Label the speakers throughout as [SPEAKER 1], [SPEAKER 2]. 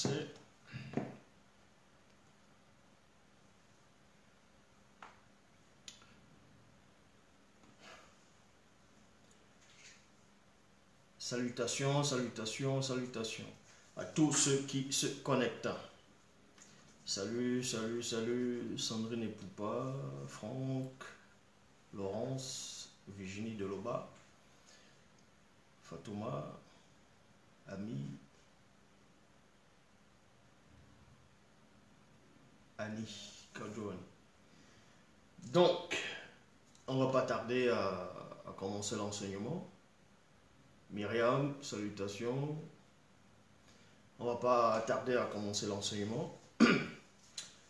[SPEAKER 1] commencer. Salutations, salutations, salutations à tous ceux qui se connectent. Salut, salut, salut, Sandrine et Poupa, Franck, Laurence, Virginie Deloba, Fatouma, Ami, Annie, Kadjoani. Donc, on va pas tarder à commencer l'enseignement. Myriam, salutations. On va pas tarder à commencer l'enseignement.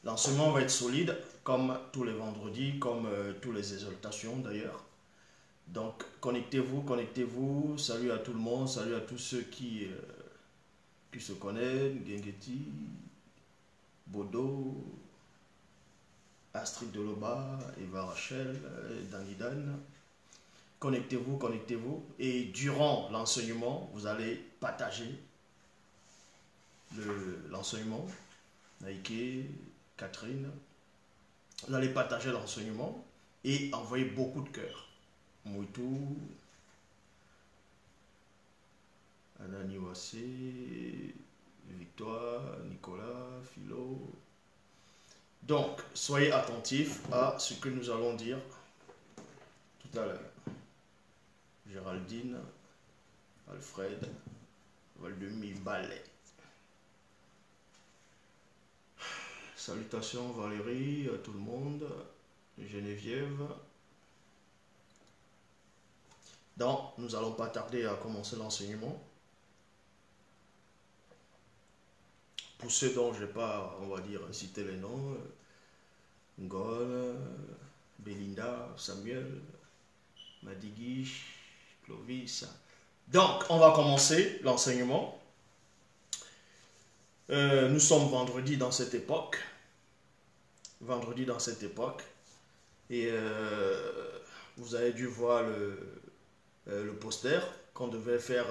[SPEAKER 1] L'enseignement va être solide, comme tous les vendredis, comme tous les exaltations d'ailleurs. Donc, connectez-vous, connectez-vous. Salut à tout le monde, salut à tous ceux qui se connaissent. Gengeti, Bodo, Astrid Deloba, Eva Rachel, Danidan. Connectez-vous, connectez-vous. Et durant l'enseignement, vous allez partager l'enseignement. Naïké, Catherine. Vous allez partager l'enseignement et envoyer beaucoup de cœurs. Mouitou, Anani Wassé, Victoire, Nicolas, Philo. Donc, soyez attentifs à ce que nous allons dire tout à l'heure. Géraldine, Alfred, Valdemir Ballet. Salutations Valérie, à tout le monde, Geneviève. Donc, nous n'allons pas tarder à commencer l'enseignement. Pour ceux dont je n'ai pas, on va dire, cité les noms, Ngol, Belinda, Samuel, Madiguiche, Clovis. Donc, on va commencer l'enseignement. Nous sommes vendredi dans cette époque. Vendredi dans cette époque. Et vous avez dû voir le poster qu'on devait faire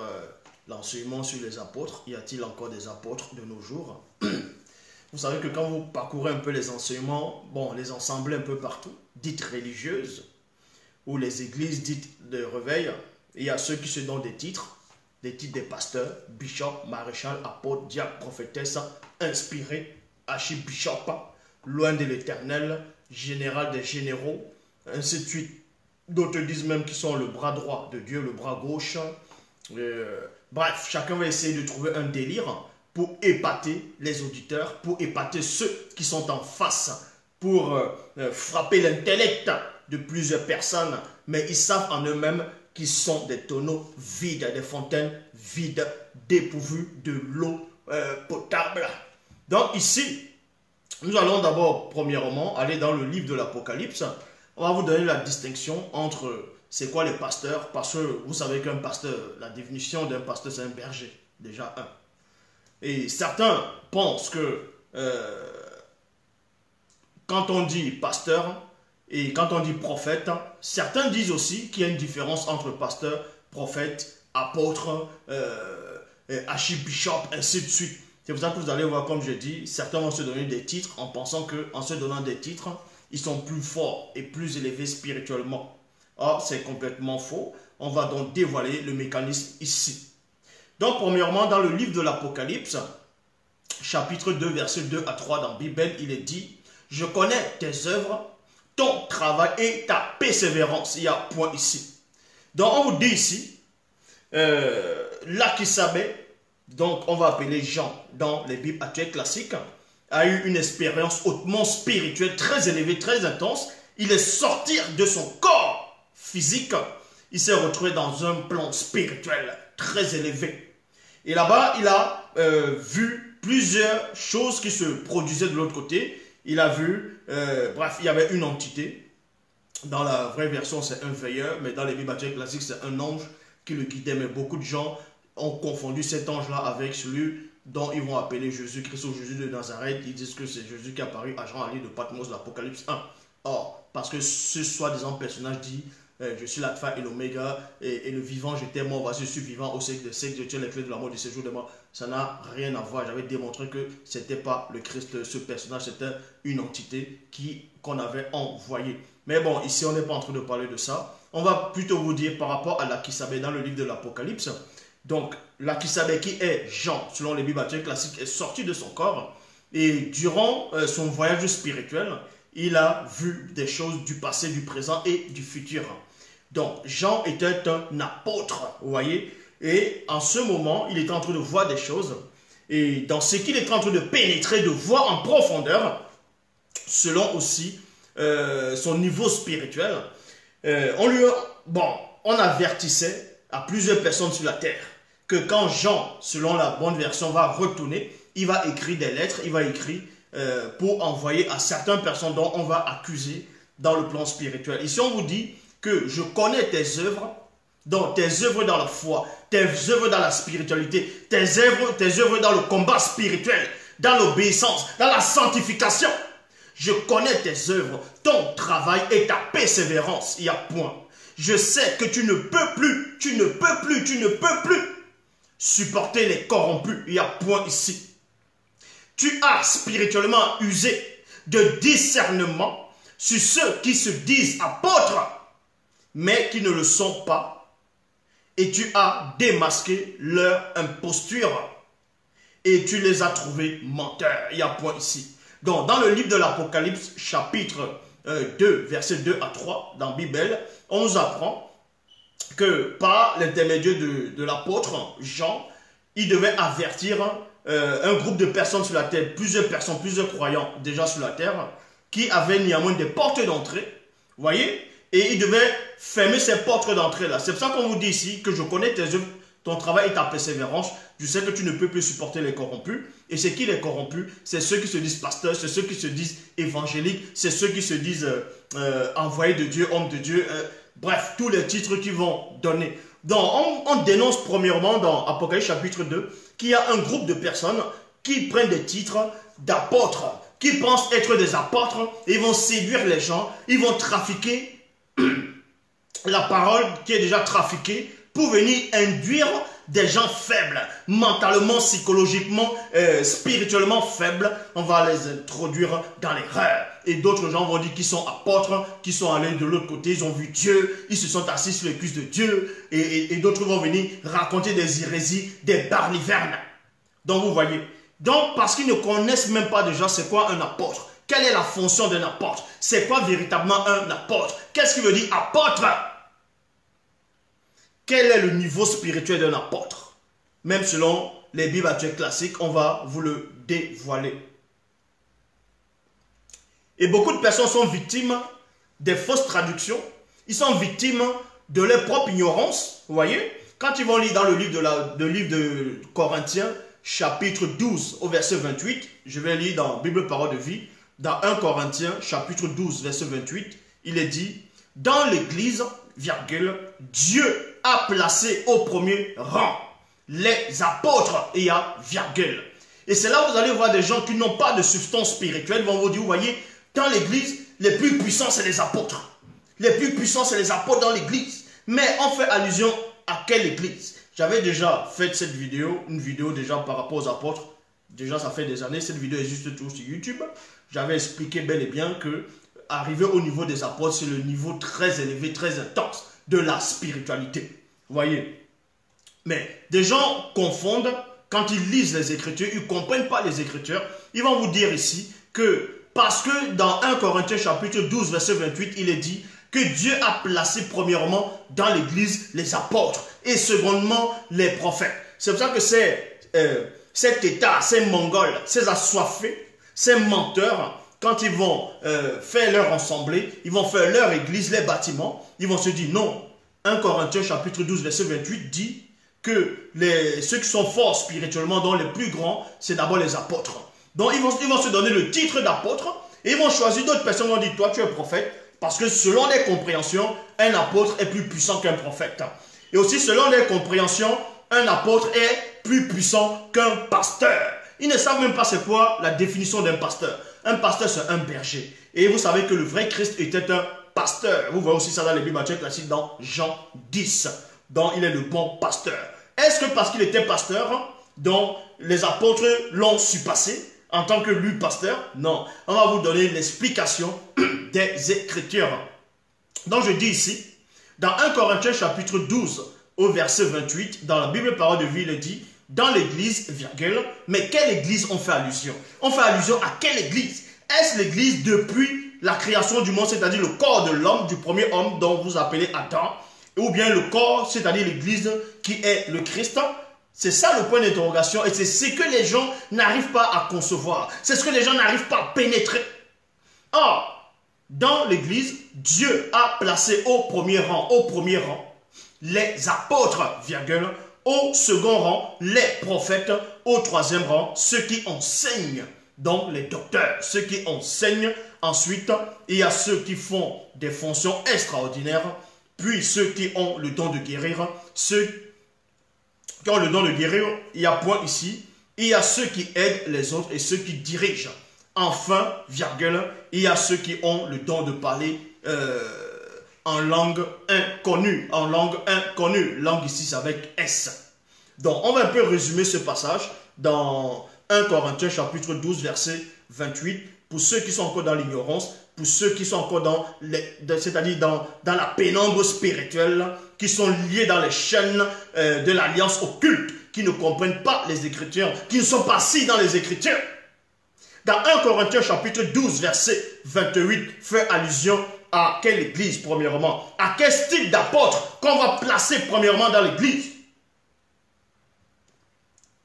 [SPEAKER 1] l'enseignement sur les apôtres. Y a-t-il encore des apôtres de nos jours? Vous savez que quand vous parcourez un peu les enseignements, bon, les ensemblées un peu partout, dites religieuses, ou les églises dites de réveil, il y a ceux qui se donnent des titres des pasteurs, bishop, maréchal, apôtre, diacre, prophétesse, inspiré, archibishop, loin de l'éternel, général des généraux, ainsi de suite. D'autres disent même qu'ils sont le bras droit de Dieu, le bras gauche. Bref, chacun va essayer de trouver un délire pour épater les auditeurs, pour épater ceux qui sont en face, pour frapper l'intellect de plusieurs personnes, mais ils savent en eux-mêmes qu'ils sont des tonneaux vides, des fontaines vides, dépourvues de l'eau potable. Donc ici, nous allons d'abord, premièrement, aller dans le livre de l'Apocalypse. On va vous donner la distinction entre c'est quoi les pasteurs, parce que vous savez qu'un pasteur, la définition d'un pasteur, c'est un berger, déjà un. Et certains pensent que quand on dit pasteur, et quand on dit prophète, certains disent aussi qu'il y a une différence entre pasteur, prophète, apôtre, archibishop, ainsi de suite. C'est pour ça que vous allez voir, comme je dis, certains vont se donner des titres en pensant qu'en se donnant des titres, ils sont plus forts et plus élevés spirituellement. Or, c'est complètement faux. On va donc dévoiler le mécanisme ici. Donc, premièrement, dans le livre de l'Apocalypse, chapitre 2, verset 2 à 3 dans la Bible, il est dit « Je connais tes œuvres, ton travail et ta persévérance. » Il y a un point ici. Donc, on vous dit ici, Lakisabé, donc on va appeler Jean dans les Bibles actuelles classiques, a eu une expérience hautement spirituelle, très élevée, très intense. Il est sorti de son corps physique. Il s'est retrouvé dans un plan spirituel très élevé. Et là-bas, il a vu plusieurs choses qui se produisaient de l'autre côté. Il a vu, bref, il y avait une entité. Dans la vraie version, c'est un veilleur, mais dans les Bibles classiques, c'est un ange qui le guidait. Mais beaucoup de gens ont confondu cet ange-là avec celui dont ils vont appeler Jésus-Christ ou Jésus de Nazareth. Ils disent que c'est Jésus qui est apparu à Jean à l'île de Patmos, l'Apocalypse 1. Or, parce que ce soi-disant personnage dit je suis l'alpha et l'oméga, et le vivant, j'étais mort, voici je suis vivant au siècle des siècles, je tiens les clés de la mort du séjour de mort. Ça n'a rien à voir. J'avais démontré que ce n'était pas le Christ, ce personnage, c'était une entité qu'on avait envoyée. Mais bon, ici, on n'est pas en train de parler de ça. On va plutôt vous dire par rapport à l'Akisabé dans le livre de l'Apocalypse. Donc, l'Akisabé qui est Jean, selon les Bibles classiques, est sorti de son corps. Et durant son voyage spirituel, il a vu des choses du passé, du présent et du futur. Donc, Jean était un apôtre, vous voyez. Et en ce moment, il est en train de voir des choses. Et dans ce qu'il est en train de pénétrer, de voir en profondeur, selon aussi son niveau spirituel, on avertissait à plusieurs personnes sur la terre que quand Jean, selon la bonne version, va retourner, il va écrire des lettres, il va écrire pour envoyer à certaines personnes dont on va accuser dans le plan spirituel. Ici, on vous dit que je connais tes œuvres, donc tes œuvres dans la foi, tes œuvres dans la spiritualité, tes œuvres dans le combat spirituel, dans l'obéissance, dans la sanctification. Je connais tes œuvres, ton travail et ta persévérance. Il y a point. Je sais que tu ne peux plus supporter les corrompus. Il y a point ici. Tu as spirituellement usé de discernement sur ceux qui se disent apôtres, mais qui ne le sont pas. Et tu as démasqué leur imposture. Et tu les as trouvés menteurs. Il y a point ici. Donc, dans le livre de l'Apocalypse, chapitre 2, versets 2 à 3, dans la Bible, on nous apprend que par l'intermédiaire de l'apôtre Jean, il devait avertir un groupe de personnes sur la terre, plusieurs personnes, plusieurs croyants déjà sur la terre, qui avaient néanmoins des portes d'entrée, vous voyez, et il devait fermer ces portes d'entrée là. C'est pour ça qu'on vous dit ici que je connais tes œuvres, ton travail et ta persévérance. Je sais que tu ne peux plus supporter les corrompus. Et c'est qui les corrompus? C'est ceux qui se disent pasteurs, c'est ceux qui se disent évangéliques, c'est ceux qui se disent envoyés de Dieu, hommes de Dieu. Bref, tous les titres qu'ils vont donner. Donc, on dénonce premièrement dans Apocalypse chapitre 2 qu'il y a un groupe de personnes qui prennent des titres d'apôtres, qui pensent être des apôtres, et ils vont séduire les gens, ils vont trafiquer la parole qui est déjà trafiquée pour venir induire des gens faibles, mentalement, psychologiquement, spirituellement faibles. On va les introduire dans l'erreur. Et d'autres gens vont dire qu'ils sont apôtres, qu'ils sont allés de l'autre côté, ils ont vu Dieu, ils se sont assis sur les cuisses de Dieu. Et d'autres vont venir raconter des hérésies, des barnivernes. Donc vous voyez. Donc parce qu'ils ne connaissent même pas déjà c'est quoi un apôtre. Quelle est la fonction d'un apôtre? C'est quoi véritablement un apôtre? Qu'est-ce qui veut dire apôtre? Quel est le niveau spirituel d'un apôtre? Même selon les Bibles actuelles classiques, on va vous le dévoiler. Et beaucoup de personnes sont victimes des fausses traductions. Ils sont victimes de leur propre ignorance. Vous voyez? Quand ils vont lire dans le livre de Corinthiens, chapitre 12, au verset 28, je vais lire dans Bible Parole de Vie, dans 1 Corinthiens, chapitre 12, verset 28, il est dit, dans l'église, virgule, Dieu a placé au premier rang les apôtres, et il y a virgule. Et c'est là où vous allez voir des gens qui n'ont pas de substance spirituelle, ils vont vous dire, vous voyez, dans l'église, les plus puissants, c'est les apôtres. Les plus puissants, c'est les apôtres dans l'église. Mais on fait allusion à quelle église? J'avais déjà fait cette vidéo, une vidéo déjà par rapport aux apôtres. Déjà, ça fait des années, cette vidéo existe toujours sur YouTube. J'avais expliqué bel et bien que arriver au niveau des apôtres, c'est le niveau très élevé, très intense de la spiritualité. Vous voyez? Mais des gens confondent, quand ils lisent les Écritures, ils ne comprennent pas les Écritures. Ils vont vous dire ici que, parce que dans 1 Corinthiens chapitre 12, verset 28, il est dit que Dieu a placé premièrement dans l'église les apôtres et secondement les prophètes. C'est pour ça que cet état, ces mongols, ces assoiffés, ces menteurs, quand ils vont faire leur assemblée, ils vont faire leur église, les bâtiments, ils vont se dire non. 1 Corinthiens chapitre 12, verset 28 dit que ceux qui sont forts spirituellement, dont les plus grands, c'est d'abord les apôtres. Donc ils vont se donner le titre d'apôtre et ils vont choisir d'autres personnes qui vont dire toi tu es prophète parce que selon les compréhensions, un apôtre est plus puissant qu'un prophète. Et aussi selon les compréhensions, un apôtre est plus puissant qu'un pasteur. Ils ne savent même pas c'est quoi la définition d'un pasteur. Un pasteur c'est un berger. Et vous savez que le vrai Christ était un pasteur. Vous voyez aussi ça dans les Bibles classiques dans Jean 10. Donc il est le bon pasteur. Est-ce que parce qu'il était pasteur, Donc, les apôtres l'ont surpassé en tant que lui pasteur. Non, on va vous donner l'explication des Écritures. Donc, je dis ici, dans 1 Corinthiens chapitre 12, au verset 28, dans la Bible Parole de vie, il dit, dans l'église, virgule, mais quelle église on fait allusion? On fait allusion à quelle église? Est-ce l'église depuis la création du monde, c'est-à-dire le corps de l'homme, du premier homme dont vous appelez Adam, ou bien le corps, c'est-à-dire l'église qui est le Christ? C'est ça le point d'interrogation et c'est ce que les gens n'arrivent pas à concevoir. C'est ce que les gens n'arrivent pas à pénétrer. Or, dans l'église, Dieu a placé au premier rang, les apôtres, virgule, au second rang, les prophètes, au troisième rang, ceux qui enseignent, donc les docteurs, ceux qui enseignent. Ensuite, il y a ceux qui font des fonctions extraordinaires, puis ceux qui ont le don de guérir, ceux qui ont le don de guérir, il y a point ici, il y a ceux qui aident les autres et ceux qui dirigent. Enfin, virgule, il y a ceux qui ont le don de parler en langue inconnue. Langue ici, c'est avec S. Donc, on va un peu résumer ce passage dans 1 Corinthiens chapitre 12, verset 28. Pour ceux qui sont encore dans l'ignorance, pour ceux qui sont encore c'est-à-dire dans la pénombre spirituelle, qui sont liés dans les chaînes de l'alliance occulte, qui ne comprennent pas les Écritures, qui ne sont pas assis dans les Écritures. Dans 1 Corinthiens chapitre 12, verset 28, fait allusion à quelle église, premièrement? À quel style d'apôtre qu'on va placer premièrement dans l'église?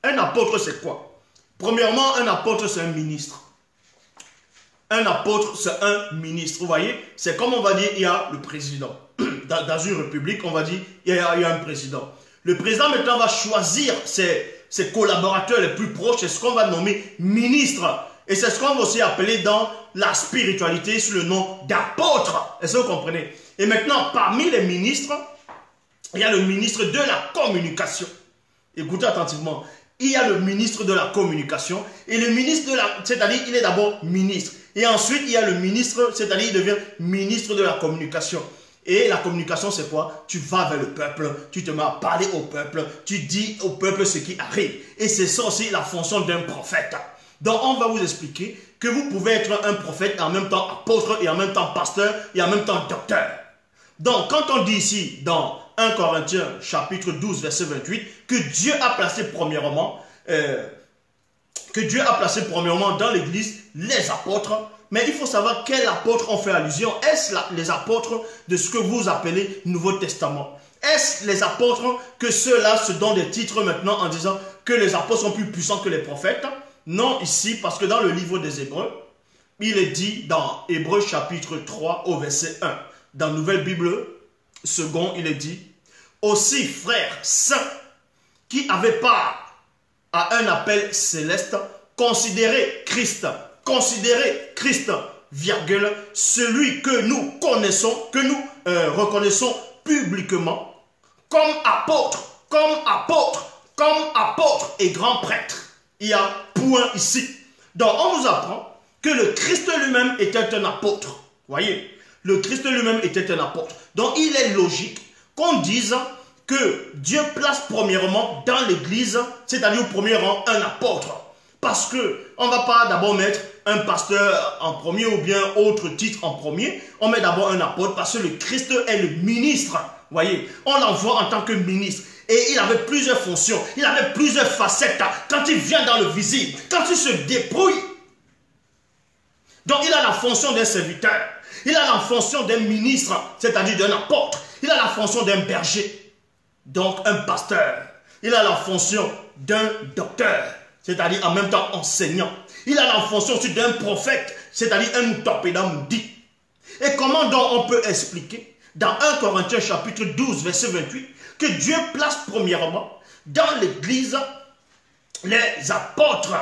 [SPEAKER 1] Un apôtre, c'est quoi? Premièrement, un apôtre, c'est un ministre. Un apôtre, c'est un ministre. Vous voyez, c'est comme on va dire, il y a le président. Dans une république, on va dire, il y a un président. Le président, maintenant, va choisir ses collaborateurs les plus proches. C'est ce qu'on va nommer ministre. Et c'est ce qu'on va aussi appeler dans la spiritualité sous le nom d'apôtre. Est-ce que vous comprenez? Et maintenant, parmi les ministres, il y a le ministre de la communication. Écoutez attentivement. Il y a le ministre de la communication. Et le ministre de la... C'est-à-dire, il est d'abord ministre. Et ensuite, il y a le ministre, c'est-à-dire, il devient ministre de la communication. Et la communication, c'est quoi? Tu vas vers le peuple, tu te mets à parler au peuple, tu dis au peuple ce qui arrive. Et c'est ça aussi la fonction d'un prophète. Donc, on va vous expliquer que vous pouvez être un prophète et en même temps apôtre et en même temps pasteur et en même temps docteur. Donc, quand on dit ici, dans 1 Corinthiens chapitre 12, verset 28, que Dieu a placé premièrement, dans l'église les apôtres, mais il faut savoir quel apôtre on fait allusion. Est-ce les apôtres de ce que vous appelez Nouveau Testament? Est-ce les apôtres que ceux-là se donnent des titres maintenant en disant que les apôtres sont plus puissants que les prophètes? Non, ici, parce que dans le livre des Hébreux, il est dit dans Hébreux chapitre 3 au verset 1, dans Nouvelle Bible second, il est dit, aussi frères saints qui avaient part à un appel céleste, considérez Christ, virgule, celui que nous connaissons, que nous reconnaissons publiquement comme apôtre et grand prêtre. Il y a point ici. Donc, on nous apprend que le Christ lui-même était un apôtre. Voyez, le Christ lui-même était un apôtre. Donc, il est logique qu'on dise que Dieu place premièrement dans l'église, c'est-à-dire au premier rang, un apôtre. Parce qu'on ne va pas d'abord mettre un pasteur en premier ou bien autre titre en premier. On met d'abord un apôtre parce que le Christ est le ministre. Voyez, on l'envoie en tant que ministre. Et il avait plusieurs fonctions, il avait plusieurs facettes. Quand il vient dans le visible, quand il se débrouille. Donc il a la fonction d'un serviteur. Il a la fonction d'un ministre, c'est-à-dire d'un apôtre. Il a la fonction d'un berger, donc un pasteur. Il a la fonction d'un docteur, c'est-à-dire en même temps enseignant. Il a la fonction aussi d'un prophète, c'est-à-dire un torpédamoudi. Et comment donc on peut expliquer dans 1 Corinthiens chapitre 12, verset 28, que Dieu place premièrement dans l'église les apôtres.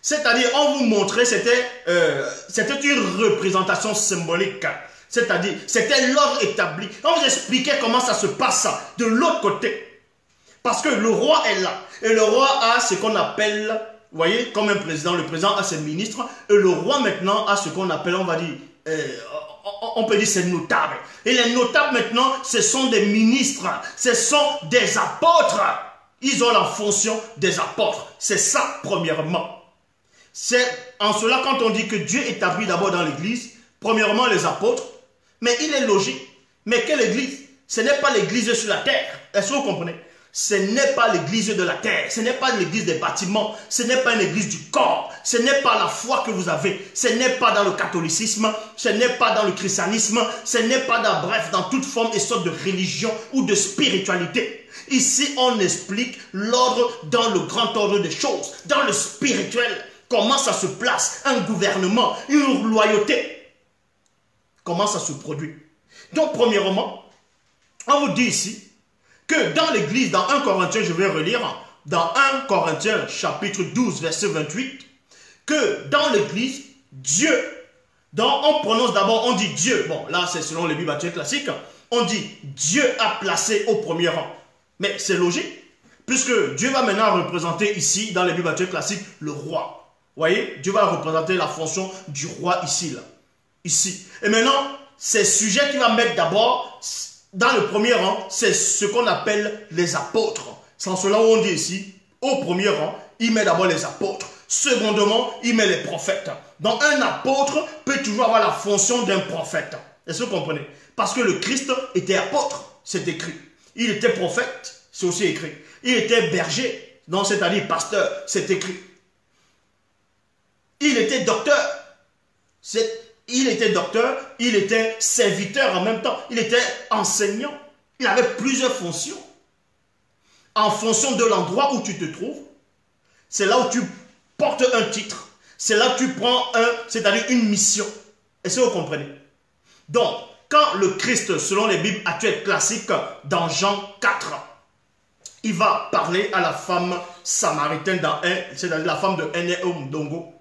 [SPEAKER 1] C'est-à-dire, on vous montrait, c'était une représentation symbolique. C'est-à-dire, c'était l'ordre établi. On vous expliquait comment ça se passe de l'autre côté. Parce que le roi est là. Et le roi a ce qu'on appelle, vous voyez, comme un président, le président a ses ministres. Et le roi maintenant a ce qu'on appelle, on va dire, on peut dire c'est notable. Et les notables maintenant, ce sont des ministres. Ce sont des apôtres. Ils ont la fonction des apôtres. C'est ça, premièrement. C'est en cela, quand on dit que Dieu établit d'abord dans l'église, premièrement les apôtres, mais il est logique. Mais quelle église? Ce n'est pas l'église sur la terre. Est-ce que vous comprenez? Ce n'est pas l'église de la terre, ce n'est pas l'église des bâtiments, ce n'est pas une église du corps, ce n'est pas la foi que vous avez, ce n'est pas dans le catholicisme, ce n'est pas dans le christianisme, ce n'est pas dans, bref, dans toute forme et sorte de religion ou de spiritualité. Ici, on explique l'ordre dans le grand ordre des choses, dans le spirituel, comment ça se place, un gouvernement, une loyauté, comment ça se produit. Donc, premièrement, on vous dit ici, que dans l'église, dans 1 Corinthiens, je vais relire, dans 1 Corinthiens chapitre 12, verset 28, que dans l'église, Dieu, on prononce d'abord, on dit Dieu, bon là c'est selon les Bibles actuelles classiques, on dit Dieu a placé au premier rang. Mais c'est logique, puisque Dieu va maintenant représenter ici, dans les Bibles actuelles classiques, le roi. Vous voyez, Dieu va représenter la fonction du roi ici, là. Ici. Et maintenant, c'est sujet qui va mettre d'abord... Dans le premier rang, c'est ce qu'on appelle les apôtres. C'est en cela où on dit ici, au premier rang, il met d'abord les apôtres. Secondement, il met les prophètes. Donc un apôtre peut toujours avoir la fonction d'un prophète. Est-ce que vous comprenez? Parce que le Christ était apôtre, c'est écrit. Il était prophète, c'est aussi écrit. Il était berger, donc c'est-à-dire pasteur, c'est écrit. Il était docteur, il était docteur, il était serviteur en même temps, il était enseignant, il avait plusieurs fonctions. En fonction de l'endroit où tu te trouves, c'est là où tu portes un titre, c'est là où tu prends c'est-à-dire une mission. Est-ce que vous comprenez? Donc, quand le Christ, selon les Bibles actuelles classiques, dans Jean 4, il va parler à la femme samaritaine, c'est-à-dire la femme de Ndongo,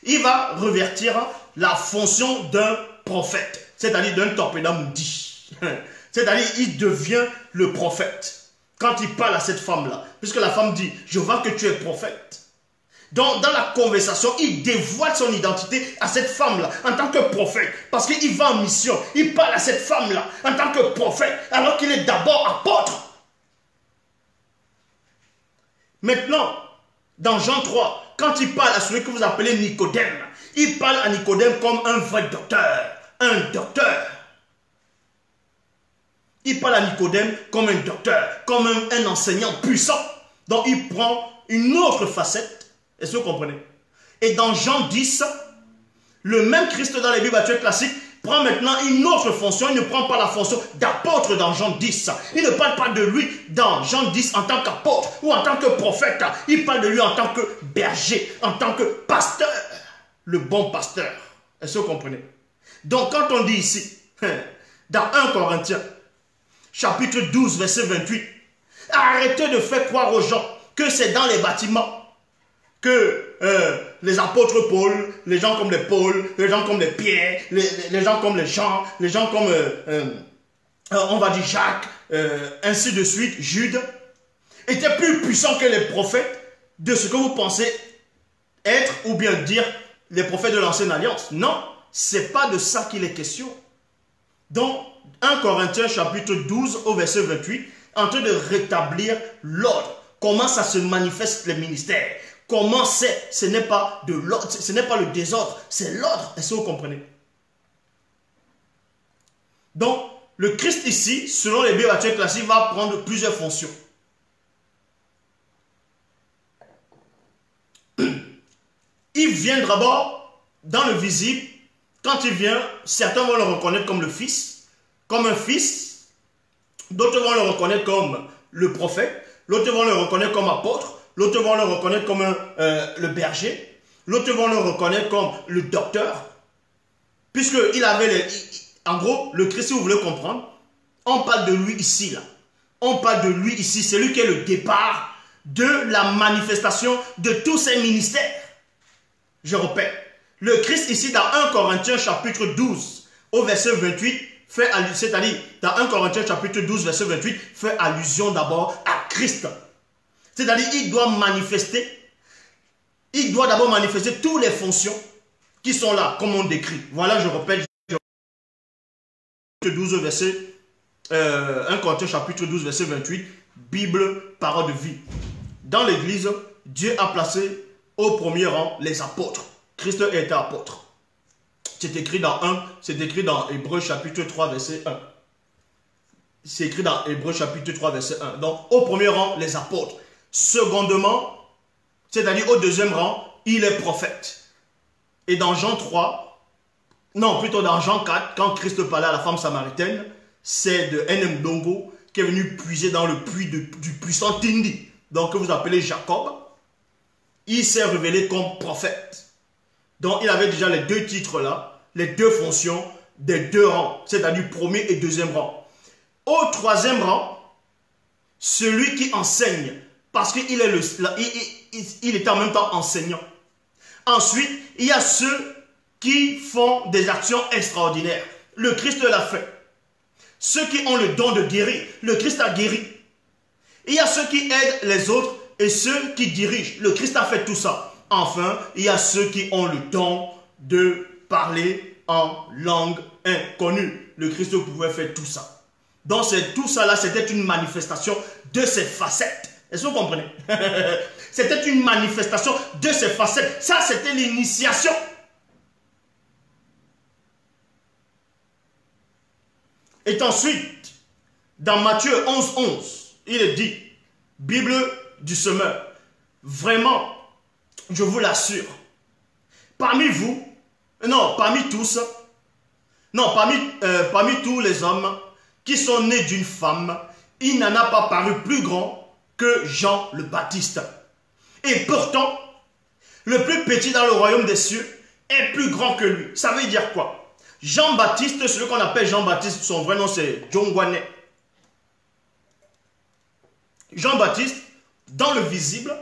[SPEAKER 1] il va revêtir la fonction d'un prophète, c'est-à-dire d'un torpédamundi. C'est-à-dire, il devient le prophète. Quand il parle à cette femme-là, puisque la femme dit, je vois que tu es prophète. Donc, dans la conversation, il dévoile son identité à cette femme-là, en tant que prophète, parce qu'il va en mission. Il parle à cette femme-là, en tant que prophète, alors qu'il est d'abord apôtre. Maintenant, dans Jean 3, quand il parle à celui que vous appelez Nicodème, il parle à Nicodème comme un vrai docteur, un docteur. Il parle à Nicodème comme un docteur, comme un enseignant puissant. Donc il prend une autre facette. Est-ce que vous comprenez? Et dans Jean 10, le même Christ dans les Bibles actuelles classiques prend maintenant une autre fonction. Il ne prend pas la fonction d'apôtre dans Jean 10. Il ne parle pas de lui dans Jean 10 en tant qu'apôtre ou en tant que prophète. Il parle de lui en tant que berger, en tant que pasteur. Le bon pasteur. Est-ce que vous comprenez? Donc quand on dit ici, dans 1 Corinthiens, chapitre 12, verset 28, arrêtez de faire croire aux gens que c'est dans les bâtiments que les apôtres Paul, les gens comme les Paul, les gens comme les Pierre, les gens comme les Jean, les gens comme, on va dire Jacques, ainsi de suite, Jude, étaient plus puissants que les prophètes de ce que vous pensez être ou bien dire les prophètes de l'ancienne alliance. Non, c'est pas de ça qu'il est question. Donc, 1 Corinthiens chapitre 12 au verset 28, en train de rétablir l'ordre. Comment ça se manifeste les ministères? Comment ce n'est pas de l'ordre, ce n'est pas le désordre, c'est l'ordre. Est-ce que vous comprenez? Donc, le Christ ici, selon les Bibles actuelles classiques, va prendre plusieurs fonctions. Il vient d'abord dans le visible. Quand il vient, certains vont le reconnaître comme le Fils, comme un fils. D'autres vont le reconnaître comme le prophète. L'autre vont le reconnaître comme apôtre. L'autre vont le reconnaître comme le berger. L'autre vont le reconnaître comme le docteur. Puisqu'il avait en gros, le Christ, si vous voulez comprendre, on parle de lui ici, là. On parle de lui ici. C'est lui qui est le départ de la manifestation de tous ses ministères. Je répète. Le Christ ici, dans 1 Corinthiens chapitre 12, au verset 28, c'est-à-dire, dans 1 Corinthiens chapitre 12, verset 28, fait allusion d'abord à Christ. C'est-à-dire, il doit d'abord manifester toutes les fonctions qui sont là, comme on décrit. Voilà, je répète, 12 verset, 1 Corinthiens chapitre 12, verset 28, Bible, parole de vie. dans l'église, Dieu a placé au premier rang les apôtres. Christ était apôtre. C'est écrit dans Hébreux chapitre 3, verset 1. C'est écrit dans Hébreux chapitre 3, verset 1. Donc, au premier rang, les apôtres. Secondement, c'est-à-dire au deuxième rang, il est prophète. Et dans Jean 3, non, plutôt dans Jean 4, quand Christ parlait à la femme samaritaine, c'est de N.M. Dongo qui est venu puiser dans le puits du puissant Tindi, donc que vous appelez Jacob. Il s'est révélé comme prophète. Donc il avait déjà les deux titres là, les deux fonctions des deux rangs, c'est-à-dire premier et deuxième rang. Au troisième rang, celui qui enseigne, parce qu'il il était en même temps enseignant. Ensuite, il y a ceux qui font des actions extraordinaires. Le Christ l'a fait. Ceux qui ont le don de guérir, le Christ a guéri. Il y a ceux qui aident les autres et ceux qui dirigent. Le Christ a fait tout ça. Enfin, il y a ceux qui ont le don de parler en langue inconnue. Le Christ pouvait faire tout ça. Donc tout ça là, c'était une manifestation de ses facettes. Est-ce que vous comprenez? C'était une manifestation de ses facettes. Ça, c'était l'initiation. Et ensuite, dans Matthieu 11, 11, il est dit, Bible du semeur, vraiment, je vous l'assure, parmi tous les hommes qui sont nés d'une femme, il n'en a pas paru plus grand que Jean le Baptiste. Et pourtant, le plus petit dans le royaume des cieux est plus grand que lui. Ça veut dire quoi? Jean-Baptiste, celui qu'on appelle Jean-Baptiste, son vrai nom c'est Jongwane. Jean-Baptiste, dans le visible,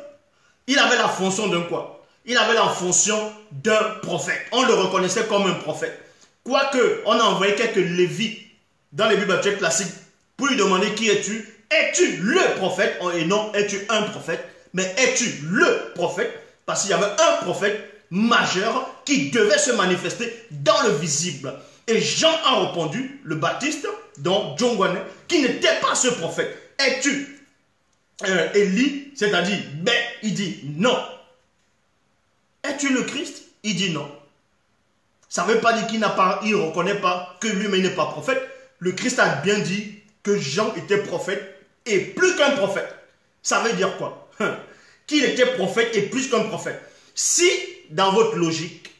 [SPEAKER 1] il avait la fonction d'un quoi? Il avait la fonction d'un prophète. On le reconnaissait comme un prophète. Quoique, on a envoyé quelques lévites dans les Bibles classiques pour lui demander qui es-tu? Es-tu le prophète? Et non, es-tu un prophète? Mais es-tu le prophète? Parce qu'il y avait un prophète majeur qui devait se manifester dans le visible. Et Jean a répondu, le Baptiste, donc Jongwane, qui n'était pas ce prophète. Es-tu Élie? C'est-à-dire, ben, il dit non. Es-tu le Christ? Il dit non. Ça ne veut pas dire qu'il ne reconnaît pas que lui-même n'est pas prophète. Le Christ a bien dit que Jean était prophète et plus qu'un prophète. Ça veut dire quoi? Qu'il était prophète et plus qu'un prophète. Si, dans votre logique,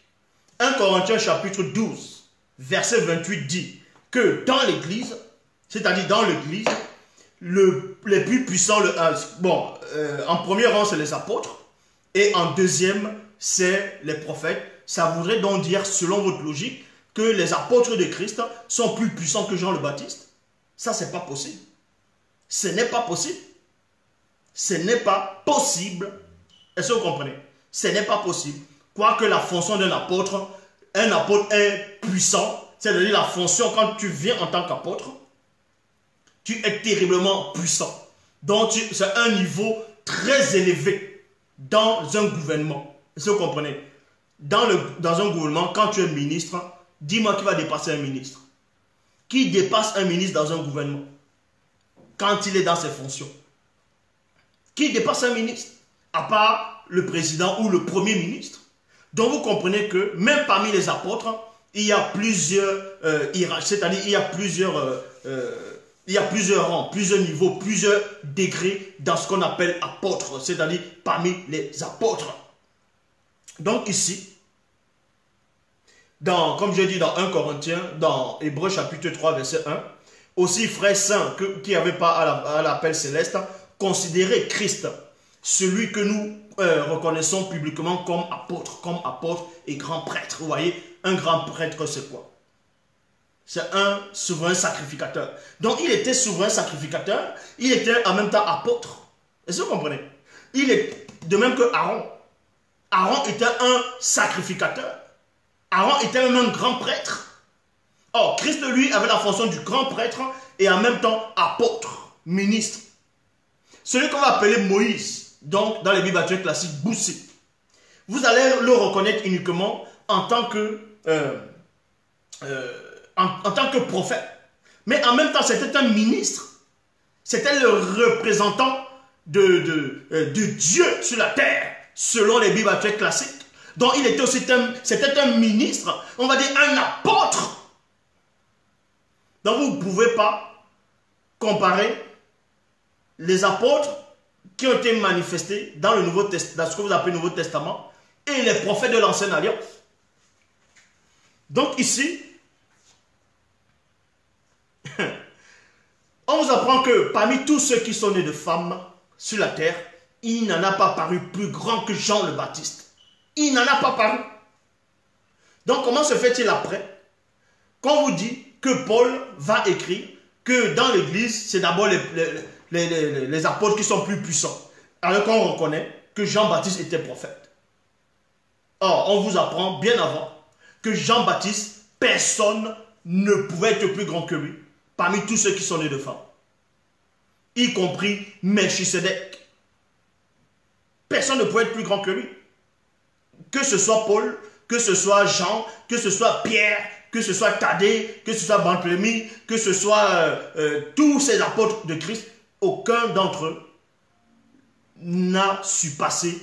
[SPEAKER 1] 1 Corinthiens chapitre 12, verset 28 dit que dans l'église, c'est-à-dire dans l'église, les plus puissants, en premier rang, c'est les apôtres, et en deuxième, c'est les prophètes. Ça voudrait donc dire, selon votre logique, que les apôtres de Christ sont plus puissants que Jean le Baptiste. Ça, c'est pas possible. Ce n'est pas possible. Ce n'est pas possible. Est-ce que vous comprenez? Ce n'est pas possible. Quoique la fonction d'un apôtre, un apôtre est puissant, c'est-à-dire la fonction quand tu viens en tant qu'apôtre, tu es terriblement puissant. Donc c'est un niveau très élevé dans un gouvernement. Est-ce que vous comprenez? Dans un gouvernement, quand tu es ministre, dis-moi qui va dépasser un ministre. Qui dépasse un ministre dans un gouvernement quand il est dans ses fonctions? Qui dépasse un ministre? À part le président ou le premier ministre. Donc vous comprenez que même parmi les apôtres, il y a plusieurs c'est-à-dire il y a plusieurs rangs, plusieurs niveaux, plusieurs degrés dans ce qu'on appelle apôtres, c'est-à-dire parmi les apôtres. Donc ici, comme je dis dans 1 Corinthiens, dans Hébreux chapitre 3, verset 1, aussi frères saints qui n'avaient pas à l'appel céleste, considérez Christ, celui que nous reconnaissons publiquement comme apôtre et grand prêtre. Vous voyez, un grand prêtre, c'est quoi? C'est un souverain sacrificateur. Donc, il était souverain sacrificateur, il était en même temps apôtre. Est-ce que vous comprenez? Il est de même que Aaron. Aaron était un sacrificateur. Aaron était même un grand prêtre. Or, Christ, lui, avait la fonction du grand prêtre et en même temps apôtre, ministre. Celui qu'on va appeler Moïse, donc dans les Bibles classiques, Boussi. Vous allez le reconnaître uniquement en tant que prophète. Mais en même temps, c'était un ministre. C'était le représentant de Dieu sur la terre, selon les Bibles actuelles classiques. Donc il était aussi c'était un ministre, on va dire un apôtre. Donc vous ne pouvez pas comparer les apôtres qui ont été manifestés dans le Nouveau Testament, dans ce que vous appelez le Nouveau Testament, et les prophètes de l'Ancienne Alliance. Donc ici, on vous apprend que parmi tous ceux qui sont nés de femmes sur la terre, il n'en a pas paru plus grand que Jean le Baptiste. Il n'en a pas paru. Donc comment se fait-il après qu'on vous dit que Paul va écrire que dans l'église, c'est d'abord les apôtres qui sont plus puissants, alors qu'on reconnaît que Jean-Baptiste était prophète. Or, on vous apprend bien avant que Jean-Baptiste, personne ne pouvait être plus grand que lui, parmi tous ceux qui sont nés de femmes, y compris Melchisedec. Personne ne pouvait être plus grand que lui. Que ce soit Paul, que ce soit Jean, que ce soit Pierre, que ce soit Thaddée, que ce soit Barthélemy, que ce soit tous ces apôtres de Christ, aucun d'entre eux n'a surpassé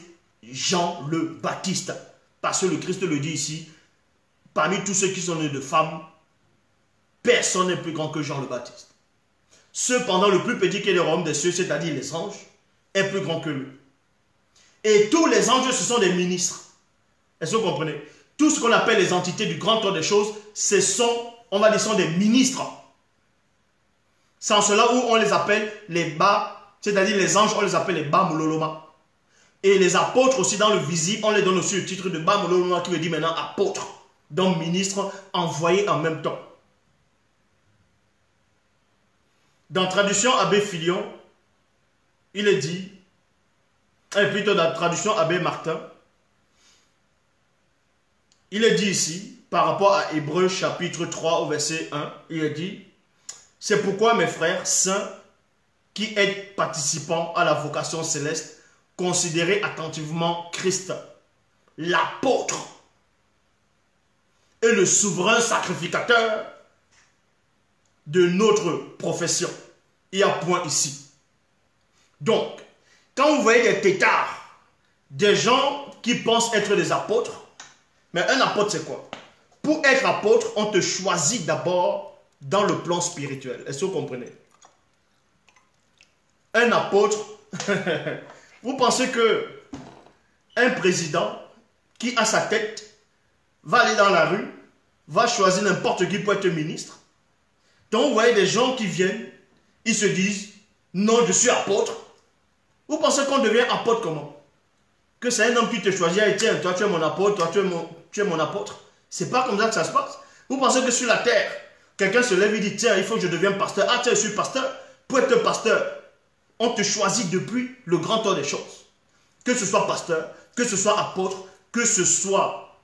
[SPEAKER 1] Jean le Baptiste. Parce que le Christ le dit ici, parmi tous ceux qui sont nés de femmes, personne n'est plus grand que Jean le Baptiste. Cependant, le plus petit qui est le royaume des cieux, c'est-à-dire les anges, est plus grand que lui. Et tous les anges, ce sont des ministres. Est-ce que vous comprenez? Tout ce qu'on appelle les entités du grand ordre des choses, ce sont, on va dire, sont des ministres. C'est en cela où on les appelle les bas, c'est-à-dire les anges, on les appelle les bas mouloloma. Et les apôtres aussi, dans le visible, on les donne aussi le titre de bas mouloloma qui veut dire maintenant apôtre. Donc ministre, envoyé en même temps. Dans la traduction Abbé Filion, il est dit, et plutôt dans la traduction Abbé Martin, il est dit ici, par rapport à Hébreux chapitre 3 au verset 1, il est dit, c'est pourquoi mes frères saints qui êtes participants à la vocation céleste, considérez attentivement Christ, l'apôtre et le souverain sacrificateur de notre profession. Il y a point ici. Donc, quand vous voyez des têtards, des gens qui pensent être des apôtres, mais un apôtre c'est quoi? Pour être apôtre, on te choisit d'abord dans le plan spirituel. Est-ce que vous comprenez? Un apôtre, vous pensez que un président qui a sa tête va aller dans la rue, va choisir n'importe qui pour être ministre? Donc vous voyez des gens qui viennent, ils se disent, non, je suis apôtre. Vous pensez qu'on devient apôtre comment? Que c'est un homme qui te choisit, et tiens, toi tu es mon apôtre, toi tu es mon apôtre. C'est pas comme ça que ça se passe. Vous pensez que sur la terre, quelqu'un se lève et dit, tiens, il faut que je devienne pasteur. Ah tiens, je suis pasteur. Pour être pasteur, on te choisit depuis le grand ordre des choses. Que ce soit pasteur, que ce soit apôtre, que ce soit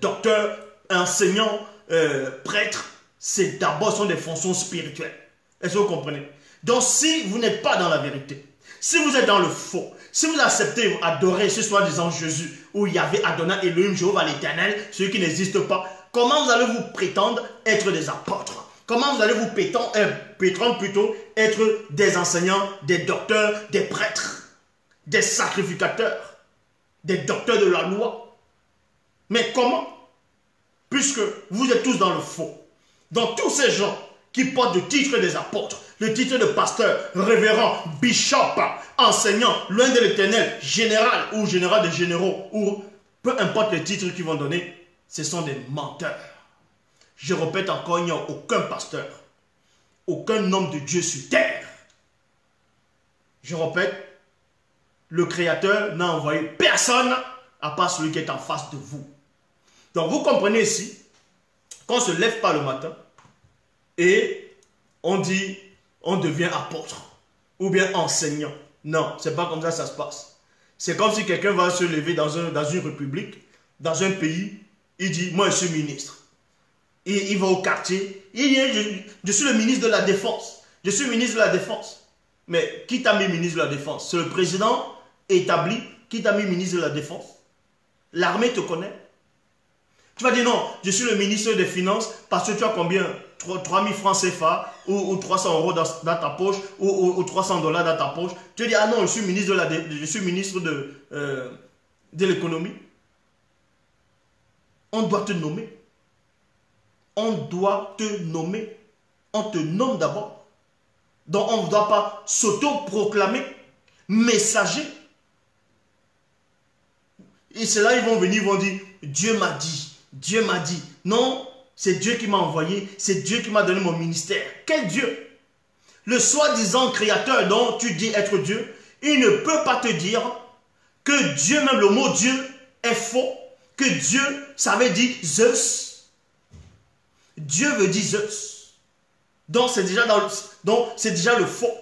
[SPEAKER 1] docteur, enseignant, prêtre, c'est d'abord sont des fonctions spirituelles. Est-ce que vous comprenez? Donc si vous n'êtes pas dans la vérité, si vous êtes dans le faux, si vous acceptez adorer ce soi-disant Jésus, où il y avait Adonai, Elohim, Jéhovah l'éternel, celui qui n'existe pas, comment vous allez vous prétendre être des apôtres? Comment vous allez vous prétendre plutôt être des enseignants, des docteurs, des prêtres, des sacrificateurs, des docteurs de la loi? Mais comment? Puisque vous êtes tous dans le faux. Donc tous ces gens qui portent le titre des apôtres, le titre de pasteur, révérend, bishop, enseignant, loin de l'éternel, général ou général des généraux, ou peu importe les titres qu'ils vont donner, ce sont des menteurs. Je répète encore, il n'y a aucun pasteur, aucun homme de Dieu sur terre. Je répète, le Créateur n'a envoyé personne à part celui qui est en face de vous. Donc vous comprenez ici, qu'on ne se lève pas le matin et on dit, on devient apôtre ou bien enseignant. Non, c'est pas comme ça que ça se passe. C'est comme si quelqu'un va se lever dans une république, dans un pays, il dit, moi je suis ministre. Et il va au quartier, il dit, je suis le ministre de la Défense. Je suis ministre de la Défense. Mais qui t'a mis ministre de la Défense? C'est le président établi qui t'a mis ministre de la Défense. L'armée te connaît. Tu vas dire non, je suis le ministre des Finances parce que tu as combien? 3 000 francs CFA ou 300 euros dans ta poche ou 300 dollars dans ta poche. Tu vas dire ah non, je suis ministre de l'économie. On doit te nommer. On doit te nommer. On te nomme d'abord. Donc on ne doit pas s'auto-proclamer messager. Et c'est là ils vont venir, ils vont dire Dieu m'a dit, Dieu m'a dit. Non, c'est Dieu qui m'a envoyé, c'est Dieu qui m'a donné mon ministère. Quel Dieu? Le soi-disant créateur dont tu dis être Dieu, il ne peut pas te dire que Dieu, même le mot Dieu, est faux. Que Dieu, ça veut dire Zeus. Dieu veut dire Zeus. Donc c'est déjà, déjà le faux.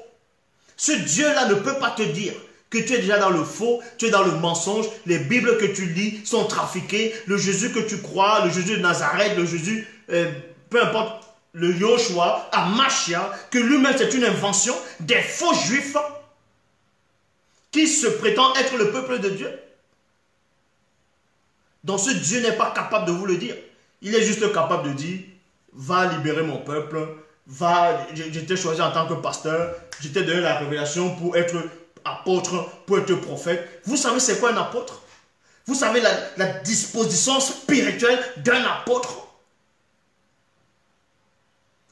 [SPEAKER 1] Ce Dieu-là ne peut pas te dire que tu es déjà dans le faux, tu es dans le mensonge, les Bibles que tu lis sont trafiquées, le Jésus que tu crois, le Jésus de Nazareth, le Jésus, peu importe, le Yoshua, Amashia, que lui-même c'est une invention des faux juifs qui se prétendent être le peuple de Dieu. Donc ce Dieu n'est pas capable de vous le dire. Il est juste capable de dire, va libérer mon peuple, va, je t'ai choisi en tant que pasteur, je t'ai donné la révélation pour être apôtre, pour être prophète. Vous savez c'est quoi un apôtre? Vous savez la disposition spirituelle d'un apôtre?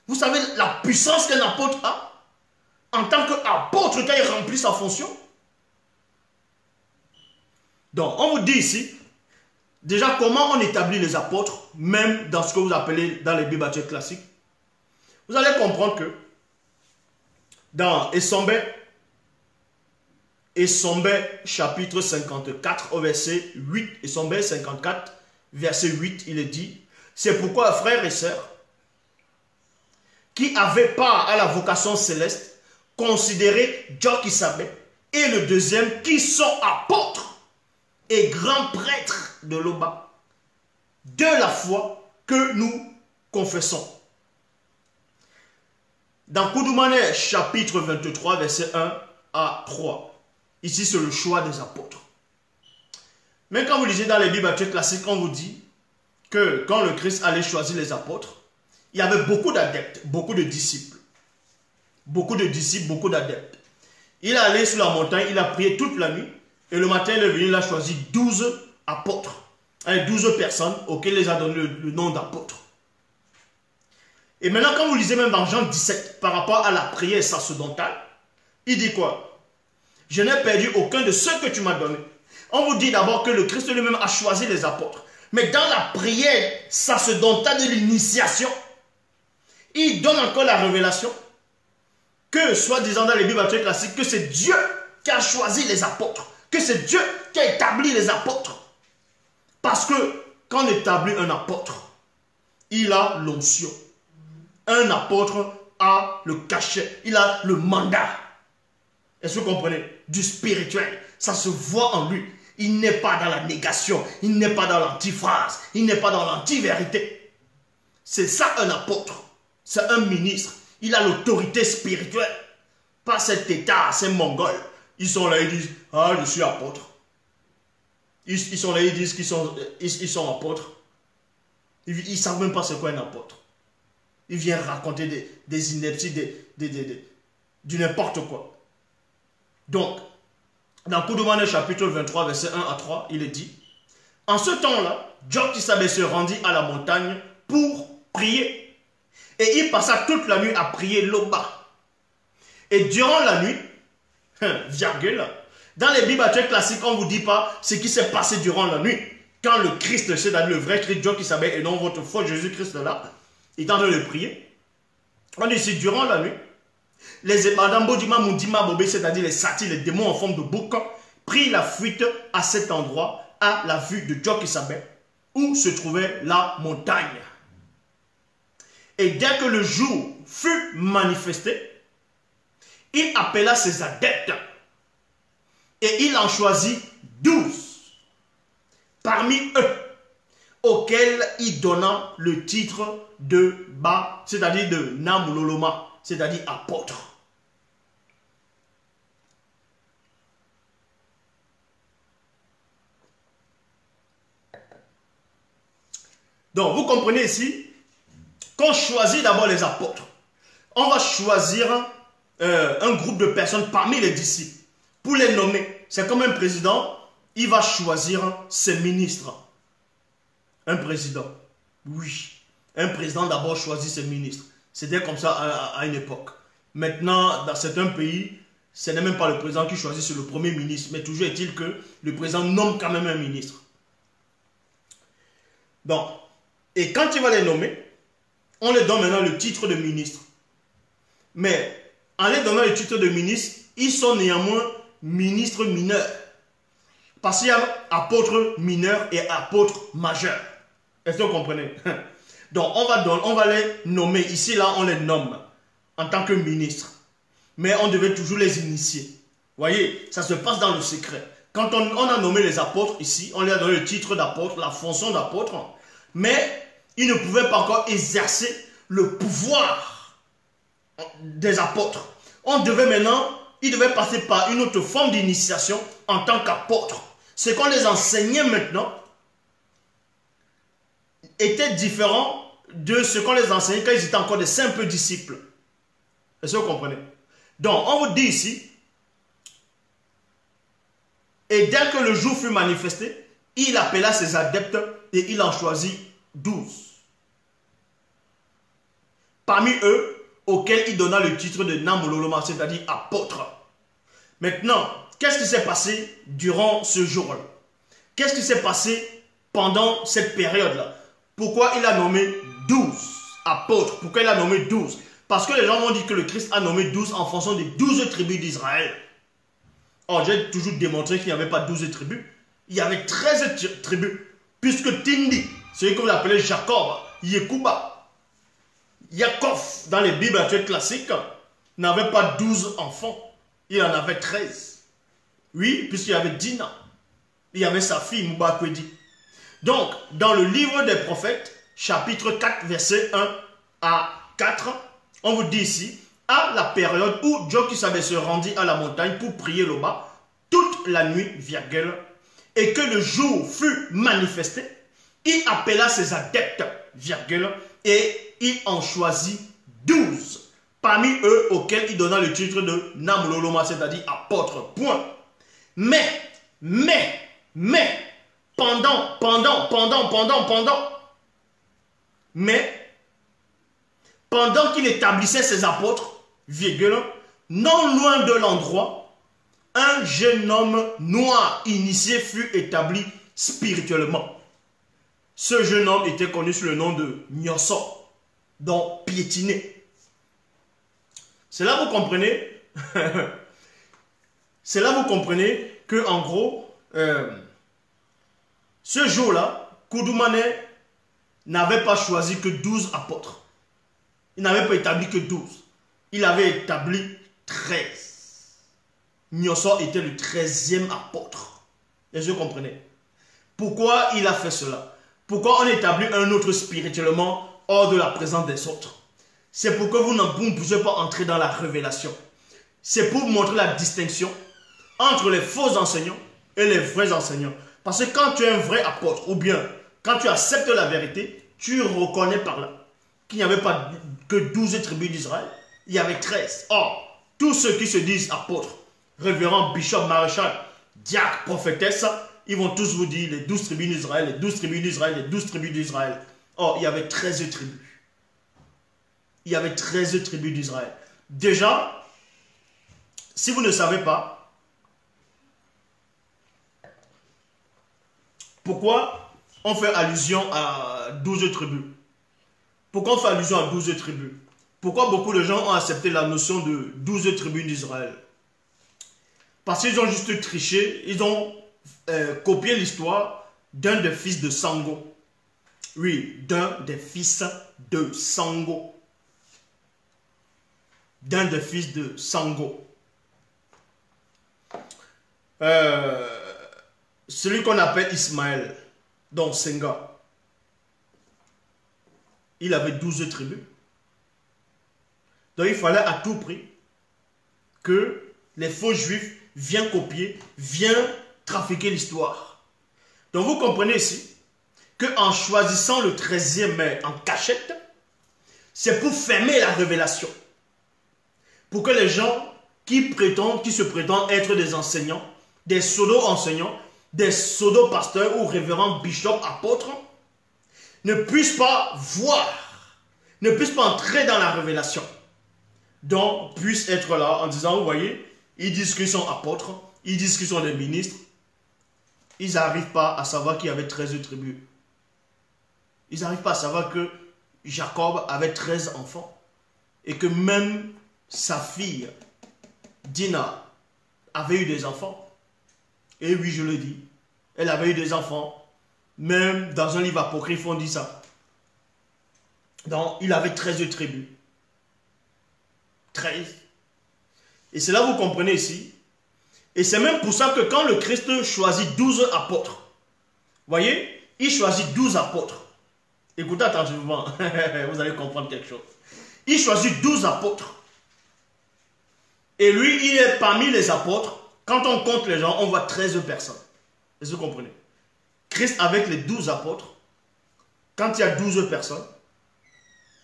[SPEAKER 1] Vous savez la puissance qu'un apôtre a? En tant qu'apôtre, quand il remplit sa fonction? Donc, on vous dit ici, déjà comment on établit les apôtres, même dans ce que vous appelez dans les Bibles classiques. Vous allez comprendre que dans Essombé chapitre 54 au verset 8, Essombé 54 verset 8, il est dit, c'est pourquoi frères et sœurs, qui avaient part à la vocation céleste, considérez Joch-Isabé et le deuxième qui sont apôtres et grands prêtres de l'Oba, de la foi que nous confessons. Dans Koudoumane chapitre 23 verset 1 à 3, ici c'est le choix des apôtres. Mais quand vous lisez dans les Bibles classiques, on vous dit que quand le Christ allait choisir les apôtres, il y avait beaucoup d'adeptes, beaucoup de disciples. Beaucoup de disciples, beaucoup d'adeptes. Il est allé sur la montagne, il a prié toute la nuit. Et le matin, il est venu, il a choisi 12 apôtres. 12 personnes auxquelles il a donné le nom d'apôtres. Et maintenant, quand vous lisez même dans Jean 17, par rapport à la prière sacerdotale, il dit quoi? Je n'ai perdu aucun de ceux que tu m'as donné. On vous dit d'abord que le Christ lui-même a choisi les apôtres. Mais dans la prière sacerdotale de l'initiation, il donne encore la révélation que, soi-disant dans les Bibles classiques, que c'est Dieu qui a choisi les apôtres, que c'est Dieu qui a établi les apôtres. Parce que quand on établit un apôtre, il a l'onction. Un apôtre a le cachet, il a le mandat. Est-ce que vous comprenez? Du spirituel, ça se voit en lui. Il n'est pas dans la négation, il n'est pas dans l'antiphrase, il n'est pas dans l'antivérité. C'est ça un apôtre. C'est un ministre. Il a l'autorité spirituelle. Pas cet état, ces mongols. Ils sont là, ils disent, ah, je suis apôtre. Ils sont là, ils disent qu'ils sont apôtres. Ils ne savent même pas c'est quoi un apôtre. Ils viennent raconter des inepties, du n'importe quoi. Donc, dans Koudoumane chapitre 23, verset 1 à 3, il est dit, en ce temps-là, Joch-Isabé se rendit à la montagne pour prier. Et il passa toute la nuit à prier l'Oba. Et durant la nuit, virgule, dans les Bibles classiques, on ne vous dit pas ce qui s'est passé durant la nuit. Quand le Christ, c'est-à-dire le vrai Christ, Joch-Isabé, et non votre faux Jésus-Christ là, il est en train de prier. On dit ici, durant la nuit, les Ebadambo-Dima Moundima Bobé, c'est-à-dire les satyres, les démons en forme de bouc, prirent la fuite à cet endroit, à la vue de Joch-Isabé, où se trouvait la montagne. Et dès que le jour fut manifesté, il appela ses adeptes et il en choisit 12 parmi eux, auxquels il donna le titre de Ba, c'est-à-dire de Namuloloma, c'est-à-dire apôtre. Donc, vous comprenez ici qu'on choisit d'abord les apôtres. On va choisir un groupe de personnes parmi les disciples pour les nommer. C'est comme un président, il va choisir ses ministres. Un président, oui. Un président d'abord choisit ses ministres. C'était comme ça à une époque. Maintenant, dans certains pays, ce n'est même pas le président qui choisit, c'est le premier ministre. Mais toujours est-il que le président nomme quand même un ministre. Donc, et quand il va les nommer, on les donne maintenant le titre de ministre. Mais en les donnant le titre de ministre, ils sont néanmoins ministres mineurs. Parce qu'il y a apôtres mineurs et apôtres majeurs. Est-ce que vous comprenez? Donc, on va les nommer. Ici, là, on les nomme en tant que ministres. Mais on devait toujours les initier. Vous voyez, ça se passe dans le secret. Quand on a nommé les apôtres ici, on leur a donné le titre d'apôtre, la fonction d'apôtre. Mais ils ne pouvaient pas encore exercer le pouvoir des apôtres. Ils devaient passer par une autre forme d'initiation en tant qu'apôtres. Ce qu'on les enseignait maintenant était différent de ce qu'on les enseignait quand ils étaient encore des simples disciples. Est-ce que vous comprenez? Donc, on vous dit ici, et dès que le jour fut manifesté, il appela ses adeptes et il en choisit 12. Parmi eux, auxquels il donna le titre de Namololoma, c'est-à-dire apôtre. Maintenant, qu'est-ce qui s'est passé durant ce jour-là? Qu'est-ce qui s'est passé pendant cette période-là? Pourquoi il a nommé 12 apôtres? Pourquoi il a nommé 12? Parce que les gens vont dire que le Christ a nommé 12 en fonction des 12 tribus d'Israël. Or, j'ai toujours démontré qu'il n'y avait pas 12 tribus. Il y avait 13 tribus. Puisque Tindi, celui que vous appelez Jacob, Yekuba, Yaakov, dans les Bibles actuelles classiques, n'avait pas 12 enfants. Il en avait 13. Oui, puisqu'il y avait Dina. Il y avait sa fille, Moubakwedi. Donc, dans le livre des prophètes, chapitre 4, verset 1 à 4, on vous dit ici, à la période où Jokisabe se rendit à la montagne pour prier là-bas, toute la nuit, virgule, et que le jour fut manifesté, il appela ses adeptes, virgule, et il en choisit 12. Parmi eux, auxquels il donna le titre de Namololoma, c'est-à-dire apôtre, point. Mais, pendant, pendant qu'il établissait ses apôtres, virgule, non loin de l'endroit, un jeune homme noir initié fut établi spirituellement. Ce jeune homme était connu sous le nom de Nyoso, donc piétiné. C'est là vous comprenez, c'est là vous comprenez que en gros, ce jour-là, Koudoumane n'avait pas choisi que 12 apôtres. Il n'avait pas établi que 12. Il avait établi 13. Nyoso était le 13e apôtre. Est-ce que vous comprenez? Pourquoi il a fait cela? Pourquoi on établit un autre spirituellement hors de la présence des autres? C'est pour que vous ne puissiez pas entrer dans la révélation. C'est pour montrer la distinction entre les faux enseignants et les vrais enseignants. Parce que quand tu es un vrai apôtre, ou bien quand tu acceptes la vérité, tu reconnais par là qu'il n'y avait pas que 12 tribus d'Israël, il y avait 13. Or, tous ceux qui se disent apôtres, révérends, bishop, maréchal, diacre, prophétesse, ils vont tous vous dire les 12 tribus d'Israël, les 12 tribus d'Israël, les 12 tribus d'Israël. Or, il y avait 13 tribus. Il y avait 13 tribus d'Israël. Déjà, si vous ne savez pas, pourquoi on fait allusion à 12 tribus? Pourquoi on fait allusion à 12 tribus? Pourquoi beaucoup de gens ont accepté la notion de 12 tribus d'Israël? Parce qu'ils ont juste triché, ils ont copié l'histoire d'un des fils de Sango. Oui, d'un des fils de Sango. D'un des fils de Sango. Celui qu'on appelle Ismaël, donc Senga. Il avait 12 tribus. Donc il fallait à tout prix que les faux juifs viennent copier, viennent trafiquer l'histoire. Donc vous comprenez ici qu'en choisissant le 13e en cachette, c'est pour fermer la révélation. Pour que les gens qui se prétendent être des enseignants, des pseudo-enseignants, des pseudo-pasteurs ou révérends, bishops, apôtres, ne puissent pas voir, ne puissent pas entrer dans la révélation. Donc, puissent être là en disant, vous voyez, ils disent qu'ils sont apôtres, ils disent qu'ils sont des ministres. Ils n'arrivent pas à savoir qu'il y avait 13 tribus. Ils n'arrivent pas à savoir que Jacob avait 13 enfants. Et que même sa fille, Dina, avait eu des enfants. Et oui, je le dis, elle avait eu des enfants. Même dans un livre apocryphe, on dit ça. Donc, il avait 13 tribus. 13. Et c'est là que vous comprenez ici. Et c'est même pour ça que quand le Christ choisit 12 apôtres, vous voyez, il choisit 12 apôtres. Écoutez attentivement, vous allez comprendre quelque chose. Il choisit 12 apôtres. Et lui, il est parmi les apôtres. Quand on compte les gens, on voit 13 personnes. Est-ce que vous comprenez? Christ avec les 12 apôtres, quand il y a 12 personnes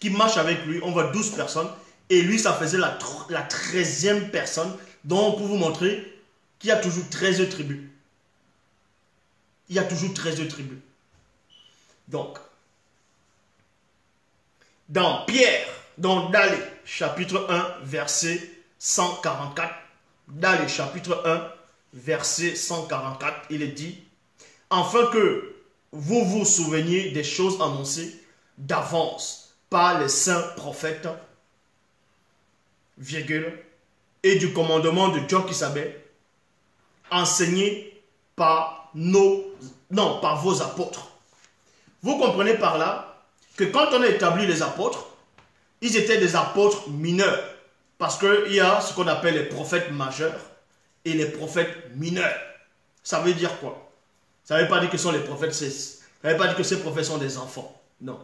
[SPEAKER 1] qui marchent avec lui, on voit 12 personnes. Et lui, ça faisait la 13e personne. Donc, pour vous montrer qu'il y a toujours 13 tribus. Il y a toujours 13 tribus. Donc, dans Pierre, dans Dale, chapitre 1, verset 144, Dale, chapitre 1, verset 144, il est dit, afin que vous vous souveniez des choses annoncées d'avance par les saints prophètes, virgule, et du commandement de Jochebed, enseigné par par vos apôtres. Vous comprenez par là que quand on a établi les apôtres, ils étaient des apôtres mineurs. Parce qu'il y a ce qu'on appelle les prophètes majeurs et les prophètes mineurs. Ça veut dire quoi? Ça ne veut pas dire que ce sont les prophètes, ça ne veut pas dire que ces prophètes sont des enfants. Non.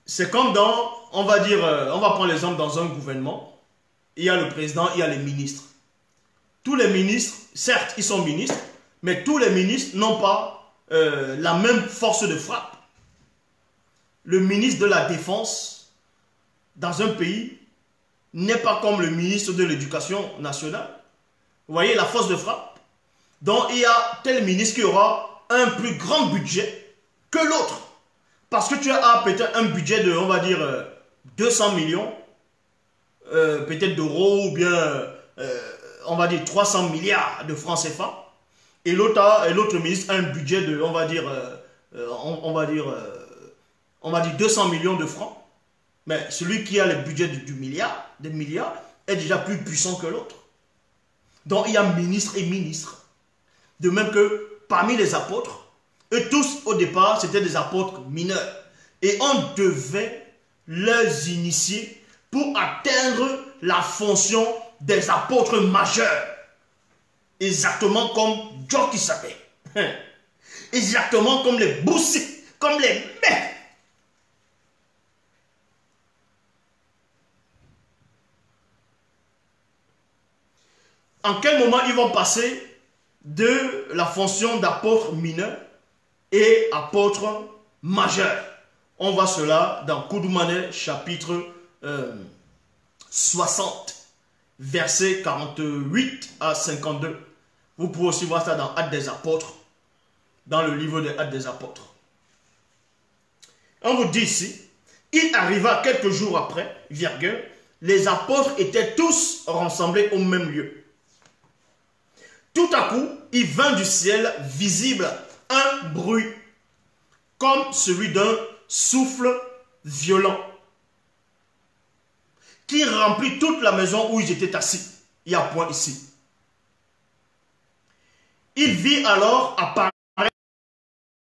[SPEAKER 1] C'est comme dans, on va prendre l'exemple dans un gouvernement, il y a le président, il y a les ministres. Tous les ministres, certes, ils sont ministres, mais tous les ministres n'ont pas la même force de frappe. Le ministre de la Défense, dans un pays, n'est pas comme le ministre de l'Éducation nationale. Vous voyez la force de frappe? Donc, il y a tel ministre qui aura un plus grand budget que l'autre. Parce que tu as peut-être un budget de, on va dire, 200 millions, peut-être d'euros, ou bien, on va dire, 300 milliards de francs CFA. Et l'autre ministre a un budget de, on va dire 200 millions de francs. Mais celui qui a le budget des milliards, est déjà plus puissant que l'autre. Donc, il y a ministre et ministre. De même que parmi les apôtres, eux tous, au départ, c'était des apôtres mineurs. Et on devait les initier pour atteindre la fonction des apôtres majeurs. Exactement comme Jochebed. Exactement comme les Boussi, comme les mecs. En quel moment ils vont passer de la fonction d'apôtre mineur et apôtre majeur? On voit cela dans Koudoumane chapitre 60, versets 48 à 52. Vous pouvez aussi voir ça dans Actes des apôtres, dans le livre des Actes des apôtres. On vous dit ici, il arriva quelques jours après, virgule, les apôtres étaient tous rassemblés au même lieu. Tout à coup, il vint du ciel visible un bruit, comme celui d'un souffle violent, qui remplit toute la maison où ils étaient assis. Il y a un point ici. Il vit alors apparaître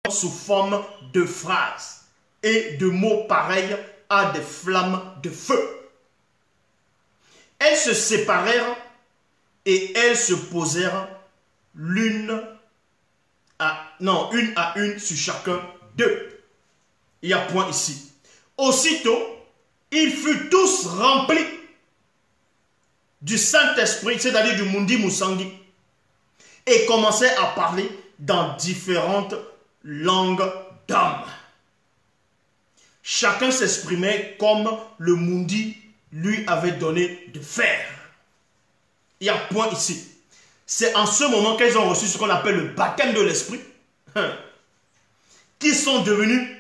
[SPEAKER 1] sous forme de phrases et de mots pareils à des flammes de feu. Elles se séparèrent et elles se posèrent une à une sur chacun d'eux. Il y a point ici. Aussitôt, ils furent tous remplis du Saint-Esprit, c'est-à-dire du Mundi Musangi, et commençaient à parler dans différentes langues d'hommes. Chacun s'exprimait comme le Mundi lui avait donné de faire. Il y a point ici. C'est en ce moment qu'ils ont reçu ce qu'on appelle le baptême de l'esprit, qui sont devenus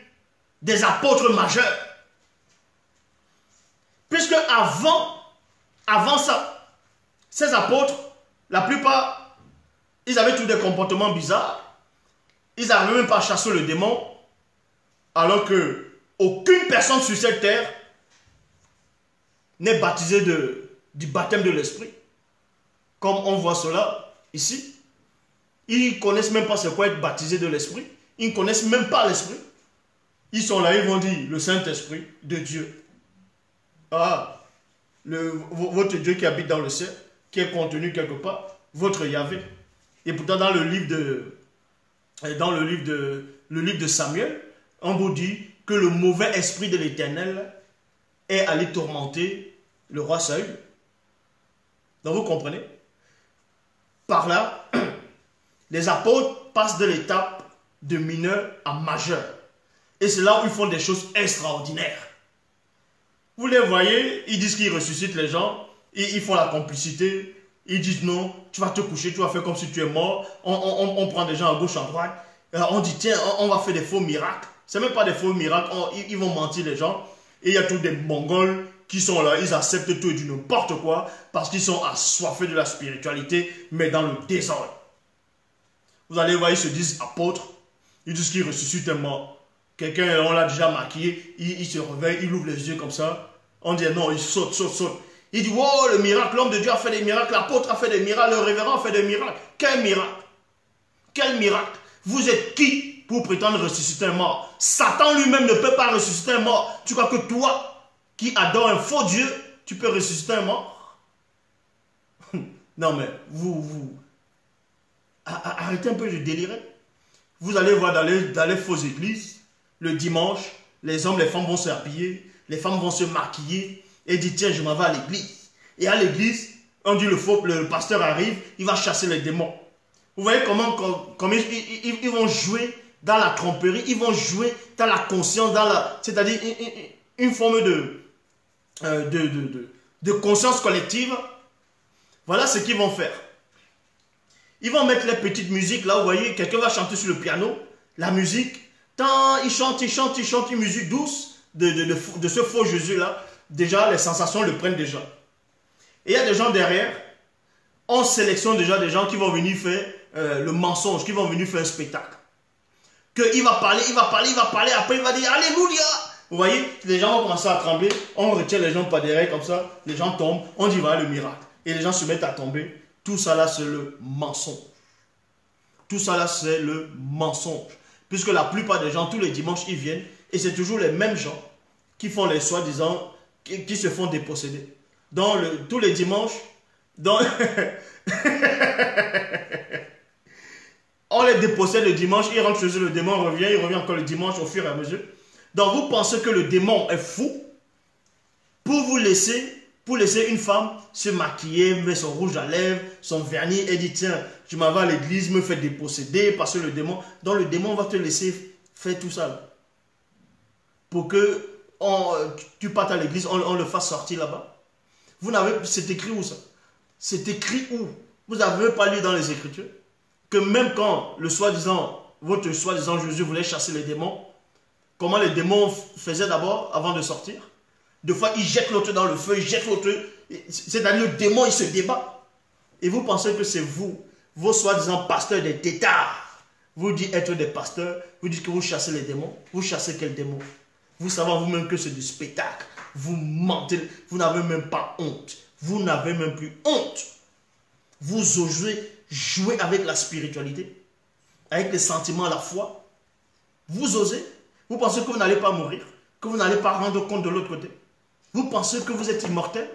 [SPEAKER 1] des apôtres majeurs. Puisque avant ça, ces apôtres, la plupart, ils avaient tous des comportements bizarres. Ils n'arrivaient même pas à chasser le démon, alors que aucune personne sur cette terre n'est baptisée du baptême de l'esprit. Comme on voit cela ici. Ils ne connaissent même pas ce qu'est être baptisé de l'esprit. Ils ne connaissent même pas l'esprit. Ils sont là, ils vont dire le Saint-Esprit de Dieu. Ah, votre Dieu qui habite dans le ciel, qui est contenu quelque part, votre Yahvé. Et pourtant dans le livre de Samuel, on vous dit que le mauvais esprit de l'Éternel est allé tourmenter le roi Saül. Donc vous comprenez? Par là, les apôtres passent de l'étape de mineur à majeur. Et c'est là où ils font des choses extraordinaires. Vous les voyez, ils disent qu'ils ressuscitent les gens, ils font la complicité, ils disent non, tu vas te coucher, tu vas faire comme si tu es mort, on prend des gens à gauche, à droite, on dit tiens, on va faire des faux miracles. Ce n'est même pas des faux miracles, ils vont mentir les gens. Et il y a tous des Mongols qui sont là, ils acceptent tout et du n'importe quoi, parce qu'ils sont assoiffés de la spiritualité, mais dans le désordre. Vous allez voir, ils se disent apôtres, ils disent qu'ils ressuscitent un mort. Quelqu'un, on l'a déjà maquillé, il se réveille, il ouvre les yeux comme ça. On dit non, il saute. Il dit, wow, le miracle, l'homme de Dieu a fait des miracles, l'apôtre a fait des miracles, le révérend a fait des miracles. Quel miracle? Quel miracle? Vous êtes qui pour prétendre ressusciter un mort? Satan lui-même ne peut pas ressusciter un mort. Tu crois que toi, qui adore un faux Dieu, tu peux ressusciter un mort? Non mais, arrêtez un peu de délirer. Vous allez voir dans les fausses églises, le dimanche, les hommes, les femmes vont se habiller, les femmes vont se maquiller et dire tiens, je m'en vais à l'église. Et à l'église, on dit le pasteur arrive, il va chasser les démons. Vous voyez comment ils vont jouer dans la tromperie, ils vont jouer dans la conscience, c'est-à-dire une forme de conscience collective. Voilà ce qu'ils vont faire. Ils vont mettre les petites musiques, là, vous voyez, quelqu'un va chanter sur le piano, la musique, tant il chante, une musique douce de ce faux Jésus-là, déjà, les sensations le prennent déjà. Et il y a des gens derrière, on sélectionne déjà des gens qui vont venir faire le mensonge, qui vont venir faire un spectacle. Il va parler, après il va dire Alléluia. Vous voyez, les gens vont commencer à trembler, on retient les gens par derrière comme ça, les gens tombent, on dit voilà le miracle. Et les gens se mettent à tomber. Tout ça là, c'est le mensonge. Tout ça là, c'est le mensonge. Puisque la plupart des gens, tous les dimanches, ils viennent, et c'est toujours les mêmes gens qui font les soi-disant, qui se font déposséder. Tous les dimanches, on les dépossède le dimanche, ils rentrent chez eux, le démon revient, il revient encore le dimanche au fur et à mesure. Donc vous pensez que le démon est fou pour laisser une femme se maquiller, mettre son rouge à lèvres, son vernis et dire tiens, je m'en vais à l'église, me fais déposséder parce que le démon va te laisser faire tout ça. Là. Pour que tu partes à l'église, on le fasse sortir là-bas. C'est écrit où ça? C'est écrit où? Vous n'avez pas lu dans les Écritures que même quand votre soi-disant Jésus voulait chasser les démons, comment les démons faisaient d'abord avant de sortir? Deux fois, ils jettent l'autre dans le feu, ils jettent l'autre. C'est-à-dire le démon, il se débat. Et vous pensez que c'est vous, vos soi-disant pasteurs des têtards. Vous dites être des pasteurs, vous dites que vous chassez les démons. Vous chassez quel démon? Vous savez vous-même que c'est du spectacle. Vous mentez, vous n'avez même pas honte. Vous n'avez même plus honte. Vous osez jouer avec la spiritualité, avec les sentiments, la foi. Vous osez. Vous pensez que vous n'allez pas mourir, que vous n'allez pas rendre compte de l'autre côté. Vous pensez que vous êtes immortel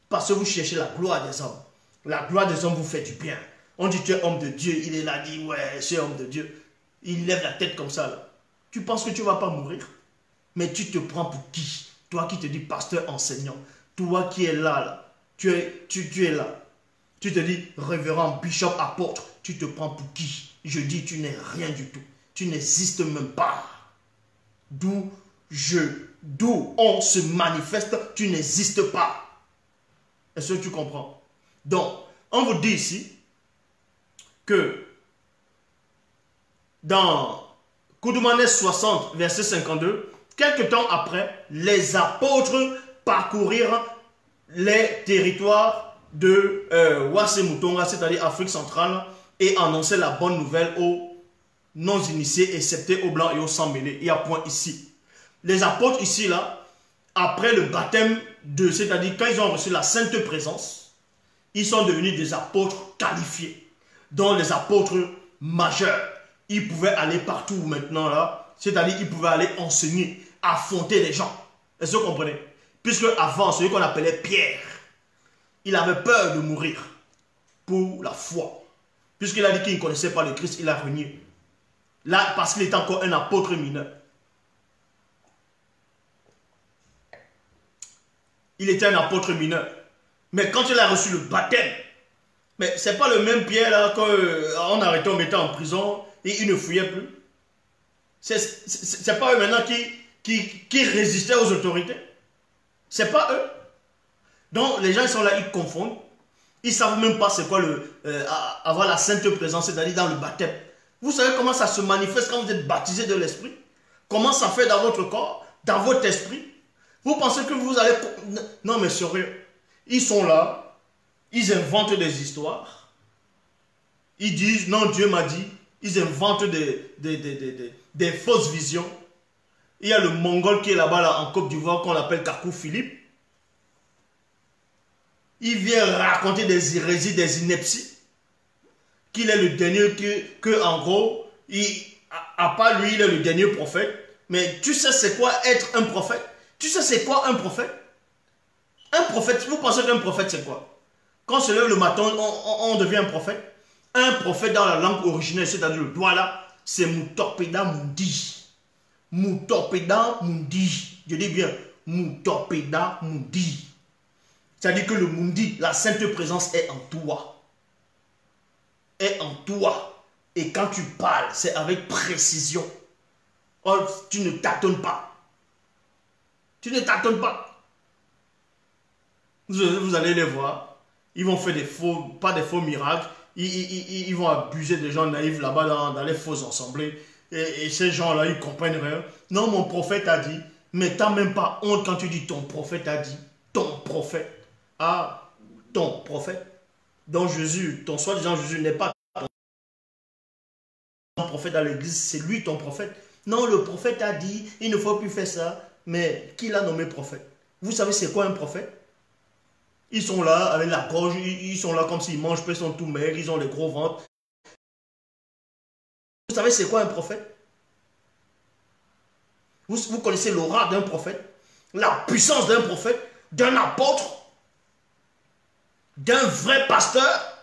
[SPEAKER 1] parce que vous cherchez la gloire des hommes. La gloire des hommes vous fait du bien. On dit tu es homme de Dieu, il est là, dit ouais, c'est homme de Dieu. Il lève la tête comme ça là. Tu penses que tu ne vas pas mourir? Mais tu te prends pour qui? Toi qui te dis pasteur enseignant, toi qui es là, tu es là. Tu te dis révérend, bishop, apôtre, tu te prends pour qui? Je dis, tu n'es rien du tout. Tu n'existes même pas. D'où on se manifeste, tu n'existes pas. Est-ce que tu comprends? Donc, on vous dit ici que dans Koudoumane 60, verset 52, quelque temps après, les apôtres parcourirent les territoires de Ouassemoutonga, c'est-à-dire Afrique centrale, et annonçaient la bonne nouvelle aux non-initiés, excepté aux blancs et aux sans-mêlés. Il y a point ici. Les apôtres ici, là, après le baptême c'est-à-dire quand ils ont reçu la sainte présence, ils sont devenus des apôtres qualifiés, dont les apôtres majeurs. Ils pouvaient aller partout maintenant, là, c'est-à-dire ils pouvaient aller enseigner, affronter les gens. Est-ce que vous comprenez? Puisque avant, celui qu'on appelait Pierre, il avait peur de mourir pour la foi. Puisqu'il a dit qu'il ne connaissait pas le Christ, il a renié. Là, parce qu'il était encore un apôtre mineur. Il était un apôtre mineur. Mais quand il a reçu le baptême, mais c'est pas le même Pierre là qu'on arrêtait, on mettait en prison et il ne fouillait plus. C'est pas eux maintenant qui résistaient aux autorités. C'est pas eux. Donc les gens ils sont là, ils confondent. Ils ne savent même pas c'est quoi avoir la sainte présence, c'est-à-dire dans le baptême. Vous savez comment ça se manifeste quand vous êtes baptisé de l'esprit? Comment ça fait dans votre corps, dans votre esprit? Vous pensez que vous allez... Non mais sérieux. Ils sont là, ils inventent des histoires. Ils disent, non Dieu m'a dit. Ils inventent des fausses visions. Il y a le Mongol qui est là-bas là, en Côte d'Ivoire qu'on appelle Kakou Philippe. Il vient raconter des hérésies, des inepties. Qu'il est le dernier, que en gros, à part lui, il est le dernier prophète. Mais tu sais c'est quoi être un prophète? Tu sais c'est quoi un prophète? Un prophète, vous pensez qu'un prophète c'est quoi? Quand on se lève le matin, on devient un prophète. Un prophète dans la langue originelle, c'est-à-dire le doigt là, c'est Moutopeda Mundi. Moutopeda Mundi. Je dis bien, Moutopeda Mundi. C'est-à-dire que le Mundi, la sainte présence est en toi. Est en toi. Et quand tu parles, c'est avec précision. Oh, tu ne tâtonnes pas. Tu ne tâtonnes pas. Vous allez les voir. Ils vont faire pas des faux miracles. Ils vont abuser des gens naïfs là-bas dans les faux assemblées. Et ces gens-là, ils ne comprennent rien. Non, mon prophète a dit. Mais tu n'as même pas honte quand tu dis ton prophète a dit. Ton prophète. Ah, ton prophète. Donc Jésus, ton soi-disant Jésus n'est pas ton prophète dans l'église, c'est lui ton prophète. Non, le prophète a dit, il ne faut plus faire ça. Mais qui l'a nommé prophète? Vous savez c'est quoi un prophète? Ils sont là avec la gorge, ils sont là comme s'ils mangent, ils sont tout maigres, ils ont les gros ventres. Vous savez c'est quoi un prophète? Vous connaissez l'aura d'un prophète? La puissance d'un prophète? D'un apôtre? D'un vrai pasteur?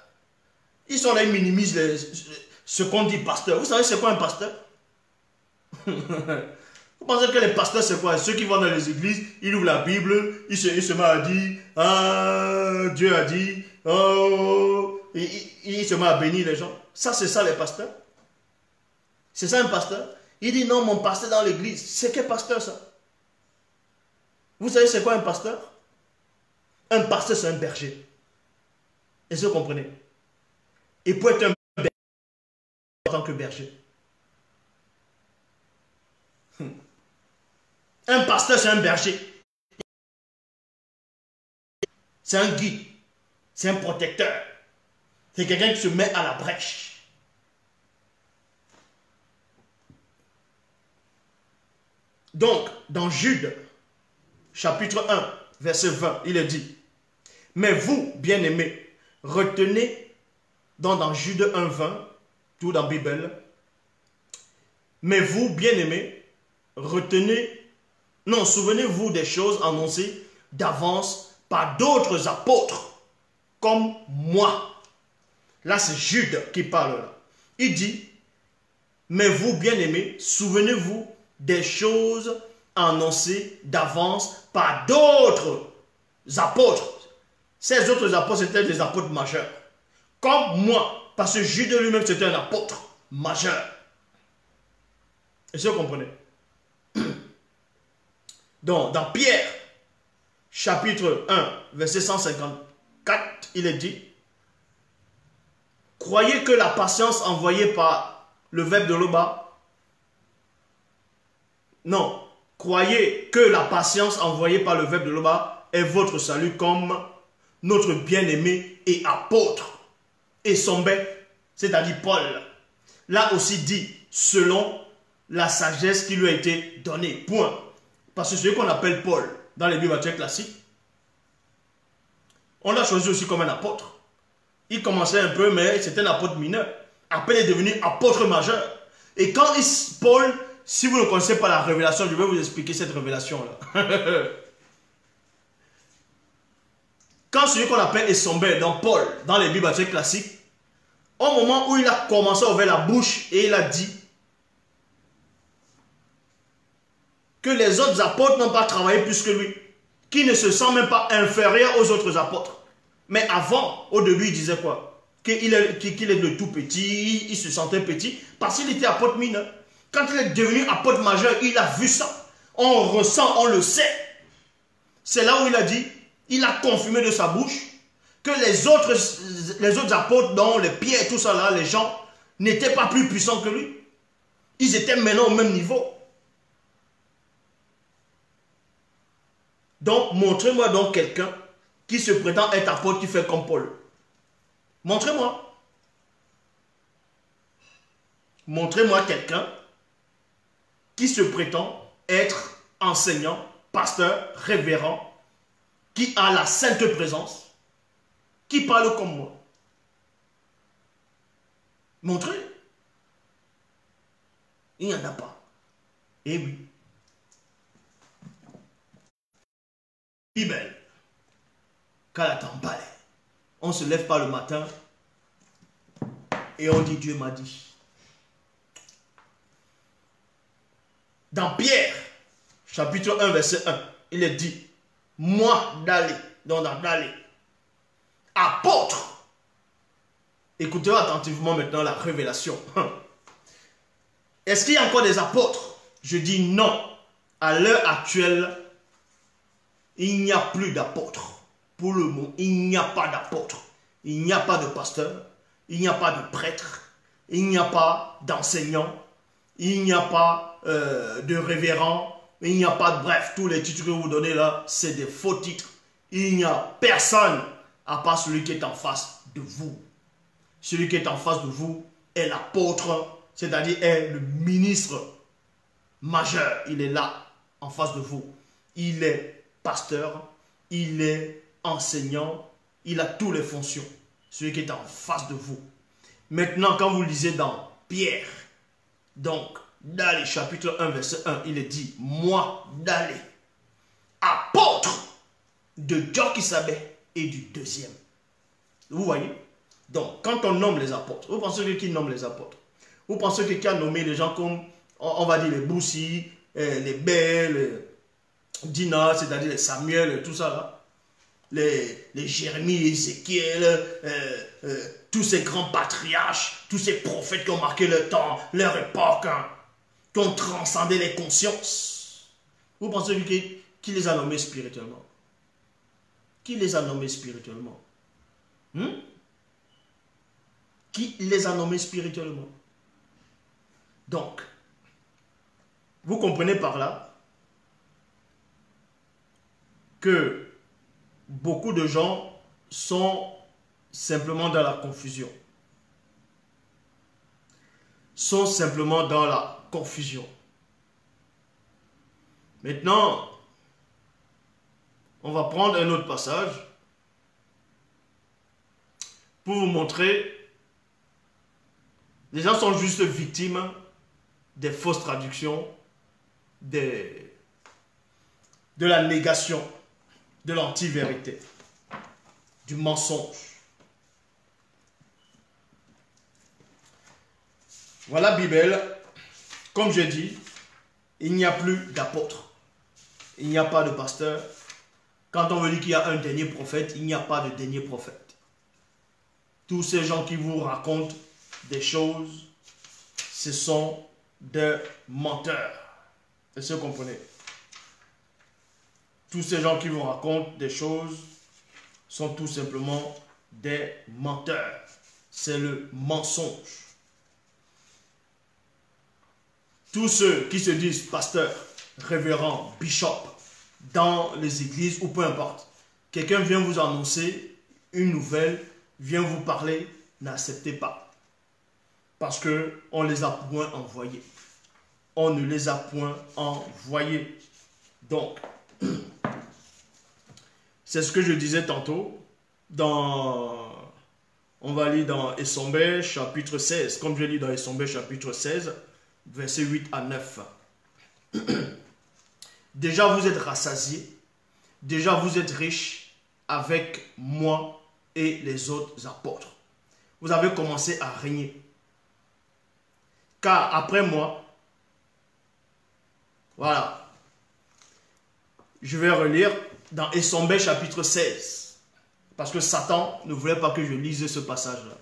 [SPEAKER 1] Ils sont là, ils minimisent ce qu'on dit pasteur. Vous savez c'est quoi un pasteur? Vous pensez que les pasteurs c'est quoi? Ceux qui vont dans les églises, ils ouvrent la Bible, ils se mettent à dire, ah, Dieu a dit, oh, ils se mettent à bénir les gens. Ça c'est ça les pasteurs? C'est ça un pasteur? Il dit non, mon pasteur dans l'église. C'est quel pasteur ça? Vous savez c'est quoi un pasteur? Un pasteur c'est un berger. Est-ce que vous comprenez? Et pour être un berger, en tant que berger. Un pasteur, c'est un berger. C'est un guide. C'est un protecteur. C'est quelqu'un qui se met à la brèche. Donc, dans Jude, chapitre 1, verset 20, il est dit, mais vous, bien-aimés, retenez, dans Jude 1, 20, tout dans la Bible, mais vous, bien-aimés, retenez, non, souvenez-vous des choses annoncées d'avance par d'autres apôtres, comme moi. Là, c'est Jude qui parle là. Il dit, mais vous, bien-aimés, souvenez-vous des choses annoncées d'avance par d'autres apôtres. Ces autres apôtres, c'était des apôtres majeurs. Comme moi, parce que Jude lui-même, c'était un apôtre. majeur. Est-ce que vous comprenez? Donc, dans Pierre, chapitre 1, verset 154, il est dit, croyez que la patience envoyée par le verbe de Loba, non, croyez que la patience envoyée par le verbe de Loba est votre salut, comme notre bien-aimé et apôtre et son bec, c'est-à-dire Paul, l'a aussi dit selon la sagesse qui lui a été donnée. Point. Parce que ce qu'on appelle Paul dans les Bibles classiques, on l'a choisi aussi comme un apôtre. Il commençait un peu, mais c'était un apôtre mineur. Après, il est devenu apôtre majeur. Et quand Paul, si vous ne connaissez pas la révélation, je vais vous expliquer cette révélation-là. Quand celui qu'on appelle Essombé dans Paul, dans les Bibles classiques, au moment où il a commencé à ouvrir la bouche et il a dit que les autres apôtres n'ont pas travaillé plus que lui, qu'il ne se sent même pas inférieur aux autres apôtres. Mais avant, au début, il disait quoi? Qu'il est le tout petit, il se sentait petit, parce qu'il était apôtre mineur. Quand il est devenu apôtre majeur, il a vu ça. On ressent, on le sait. C'est là où il a dit, il a confirmé de sa bouche que les autres apôtres, dont les Pierre et tout ça là, les gens, n'étaient pas plus puissants que lui. Ils étaient maintenant au même niveau. Donc, montrez-moi donc quelqu'un qui se prétend être apôtre, qui fait comme Paul. Montrez-moi. Montrez-moi quelqu'un qui se prétend être enseignant, pasteur, révérend, qui a la sainte présence, qui parle comme moi. Montrez. Il n'y en a pas. Eh oui. Bible. Quand la tempête, on ne se lève pas le matin et on dit Dieu m'a dit. Dans Pierre, chapitre 1, verset 1, il est dit, moi d'aller, donc d'aller, apôtre. Écoutez attentivement maintenant la révélation. Est-ce qu'il y a encore des apôtres? Je dis non. À l'heure actuelle, il n'y a plus d'apôtres. Pour le moment, il n'y a pas d'apôtres. Il n'y a pas de pasteur. Il n'y a pas de prêtre. Il n'y a pas d'enseignant. Il n'y a pas de révérend. Il n'y a pas de... Bref, tous les titres que vous donnez là, c'est des faux titres. Il n'y a personne à part celui qui est en face de vous. Celui qui est en face de vous est l'apôtre, c'est-à-dire est le ministre majeur. Il est là, en face de vous. Il est pasteur, il est enseignant, il a toutes les fonctions. Celui qui est en face de vous. Maintenant, quand vous lisez dans Pierre, donc, dans le chapitre 1, verset 1, il est dit, moi, d'aller, apôtre de Djokisabé et du deuxième. Vous voyez? Donc, quand on nomme les apôtres, vous pensez que qui nomme les apôtres? Vous pensez que qui a nommé les gens comme, on va dire, les Boussi, les Bel, Dina, c'est-à-dire les Samuel, tout ça là, les Jérémie, Ézéchiel, tous ces grands patriarches, tous ces prophètes qui ont marqué le temps, leur époque, hein, qui ont transcendé les consciences. Vous pensez qui les a nommés spirituellement? Qui les a nommés spirituellement? Qui les a nommés spirituellement? Donc, vous comprenez par là que beaucoup de gens sont simplement dans la confusion. Sont simplement dans la confusion. Maintenant, on va prendre un autre passage pour vous montrer. Les gens sont juste victimes des fausses traductions, de la négation, de l'anti-vérité, du mensonge. Voilà Bible. Comme je dis, il n'y a plus d'apôtres. Il n'y a pas de pasteur. Quand on veut dire qu'il y a un dernier prophète, il n'y a pas de dernier prophète. Tous ces gens qui vous racontent des choses ce sont des menteurs. Est-ce que vous comprenez? Tous ces gens qui vous racontent des choses sont tout simplement des menteurs. C'est le mensonge. Tous ceux qui se disent pasteurs, révérends, bishop, dans les églises ou peu importe, quelqu'un vient vous annoncer une nouvelle, vient vous parler, n'acceptez pas. Parce qu'on ne les a point envoyés. On ne les a point envoyés. Donc, c'est ce que je disais tantôt, on va lire dans Essombe chapitre 16, comme je lis dans Essombe chapitre 16, versets 8 à 9. Déjà vous êtes rassasiés, déjà vous êtes riches avec moi et les autres apôtres. Vous avez commencé à régner. Car après moi, voilà, je vais relire dans Essombe chapitre 16. Parce que Satan ne voulait pas que je lise ce passage-là.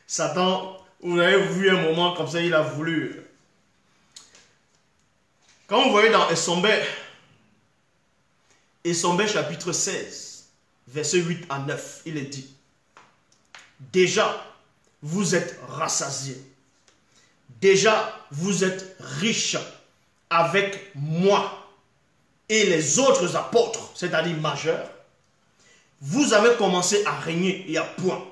[SPEAKER 1] Satan, vous avez vu un moment comme ça, il a voulu. Quand vous voyez dans Essombe chapitre 16, verset 8 à 9, il est dit, déjà, vous êtes rassasiés. Déjà, vous êtes riches avec moi et les autres apôtres, c'est-à-dire majeurs. Vous avez commencé à régner et à point.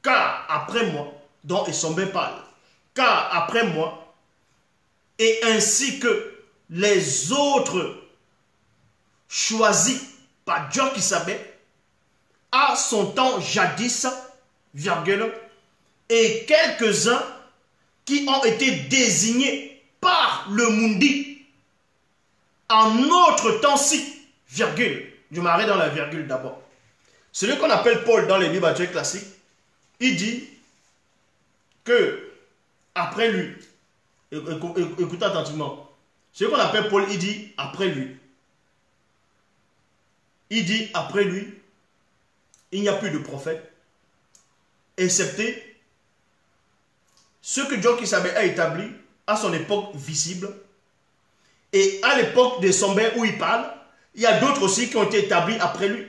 [SPEAKER 1] Car après moi, dont Essombe parle, car après moi, et ainsi que les autres choisis par Dieu qui savait, à son temps jadis, virgule, et quelques-uns qui ont été désignés par le Mundi en notre temps-ci, virgule. Je m'arrête dans la virgule d'abord. Celui qu'on appelle Paul dans les Bibles classiques, il dit que après lui, écoutez attentivement, celui qu'on appelle Paul, il dit après lui. Il dit après lui, il n'y a plus de prophète, excepté ce que Dieu qui savait a établi à son époque visible. Et à l'époque de Sombé où il parle, il y a d'autres aussi qui ont été établis après lui.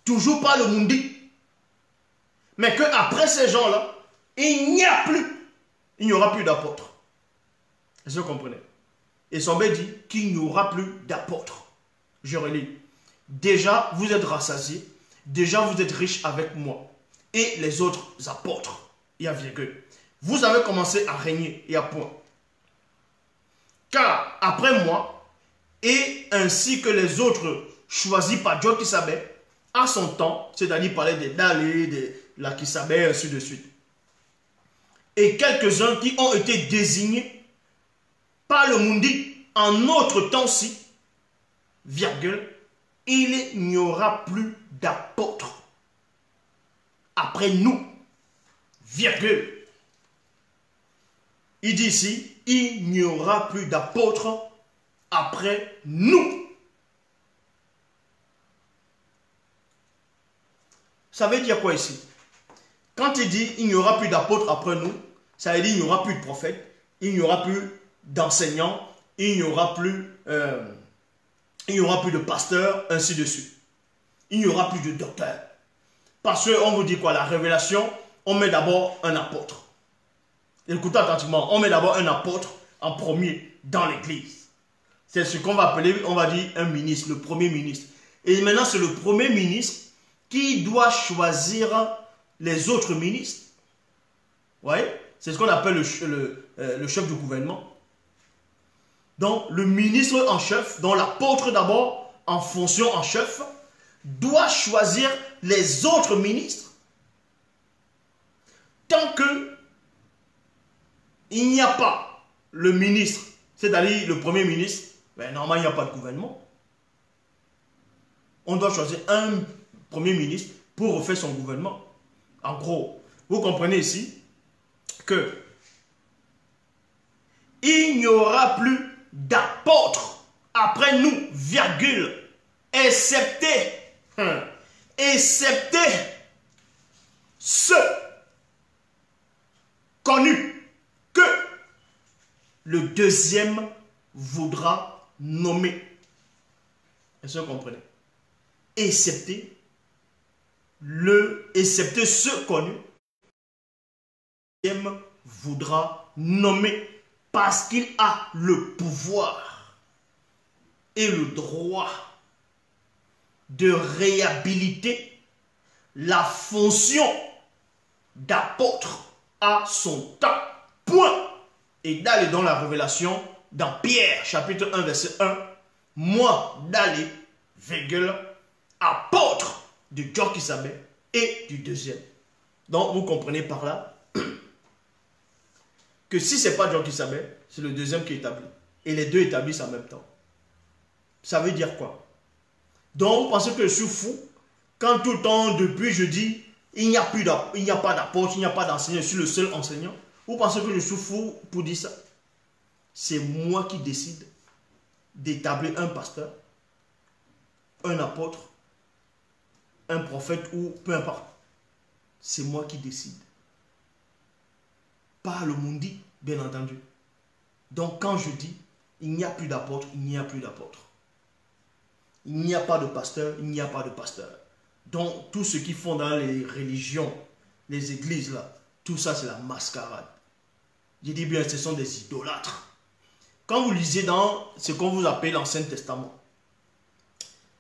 [SPEAKER 1] Toujours pas le Mundi. Mais qu'après ces gens-là, il n'y aura plus d'apôtres. Est-ce que vous comprenez? Et Sombé dit qu'il n'y aura plus d'apôtres. Je relis. Déjà, vous êtes rassasiés. Déjà, vous êtes riches avec moi. Et les autres apôtres. Il y a virgule. Vous avez commencé à régner et à point. Car après moi, et ainsi que les autres choisis par Dieu qui savait, à son temps, c'est-à-dire parler des Dalé, des Lakisabé, ainsi de suite. Et quelques-uns qui ont été désignés par le Mundi en notre temps-ci, virgule, il n'y aura plus d'apôtres après nous, virgule. Il dit ici, il n'y aura plus d'apôtres après nous. Ça veut dire quoi ici? Quand il dit il n'y aura plus d'apôtres après nous, ça veut dire il n'y aura plus de prophètes, il n'y aura plus d'enseignants, il n'y aura plus de pasteurs, ainsi de suite. Il n'y aura plus de docteurs. Parce qu'on vous dit quoi? La révélation, on met d'abord un apôtre. Écoutez attentivement, on met d'abord un apôtre en premier dans l'église. C'est ce qu'on va appeler, on va dire, un ministre, le premier ministre. Et maintenant, c'est le premier ministre qui doit choisir les autres ministres. Vous voyez? C'est ce qu'on appelle le chef du gouvernement. Donc, le ministre en chef, dont l'apôtre d'abord, en fonction en chef, doit choisir les autres ministres. Tant que il n'y a pas le ministre, c'est-à-dire le premier ministre, ben, normalement, il n'y a pas de gouvernement. On doit choisir un premier ministre pour refaire son gouvernement. En gros, vous comprenez ici que il n'y aura plus d'apôtres après nous, virgule, excepté ceux connu que le deuxième voudra nommer. Est-ce que vous comprenez? Excepté ce connu, le deuxième voudra nommer parce qu'il a le pouvoir et le droit de réhabiliter la fonction d'apôtre à son temps. Point. Et d'aller dans la révélation, dans Pierre, chapitre 1, verset 1, moi, d'aller, virgule, apôtre de John Kisabé et du deuxième. Donc, vous comprenez par là que si ce n'est pas John Kisabé, c'est le deuxième qui établit. Et les deux établissent en même temps. Ça veut dire quoi? Donc, vous pensez que je suis fou quand tout le temps, depuis, je dis il n'y a pas d'apôtre, il n'y a pas d'enseignant, je suis le seul enseignant. Vous pensez que je suis fou pour dire ça? C'est moi qui décide d'établir un pasteur, un apôtre, un prophète ou peu importe. C'est moi qui décide. Pas le mundi, bien entendu. Donc quand je dis il n'y a plus d'apôtre, il n'y a plus d'apôtre. Il n'y a pas de pasteur, il n'y a pas de pasteur. Donc tout ce qu'ils font dans les religions, les églises là, tout ça c'est la mascarade. Je dis bien, ce sont des idolâtres. Quand vous lisez dans ce qu'on vous appelle l'Ancien Testament,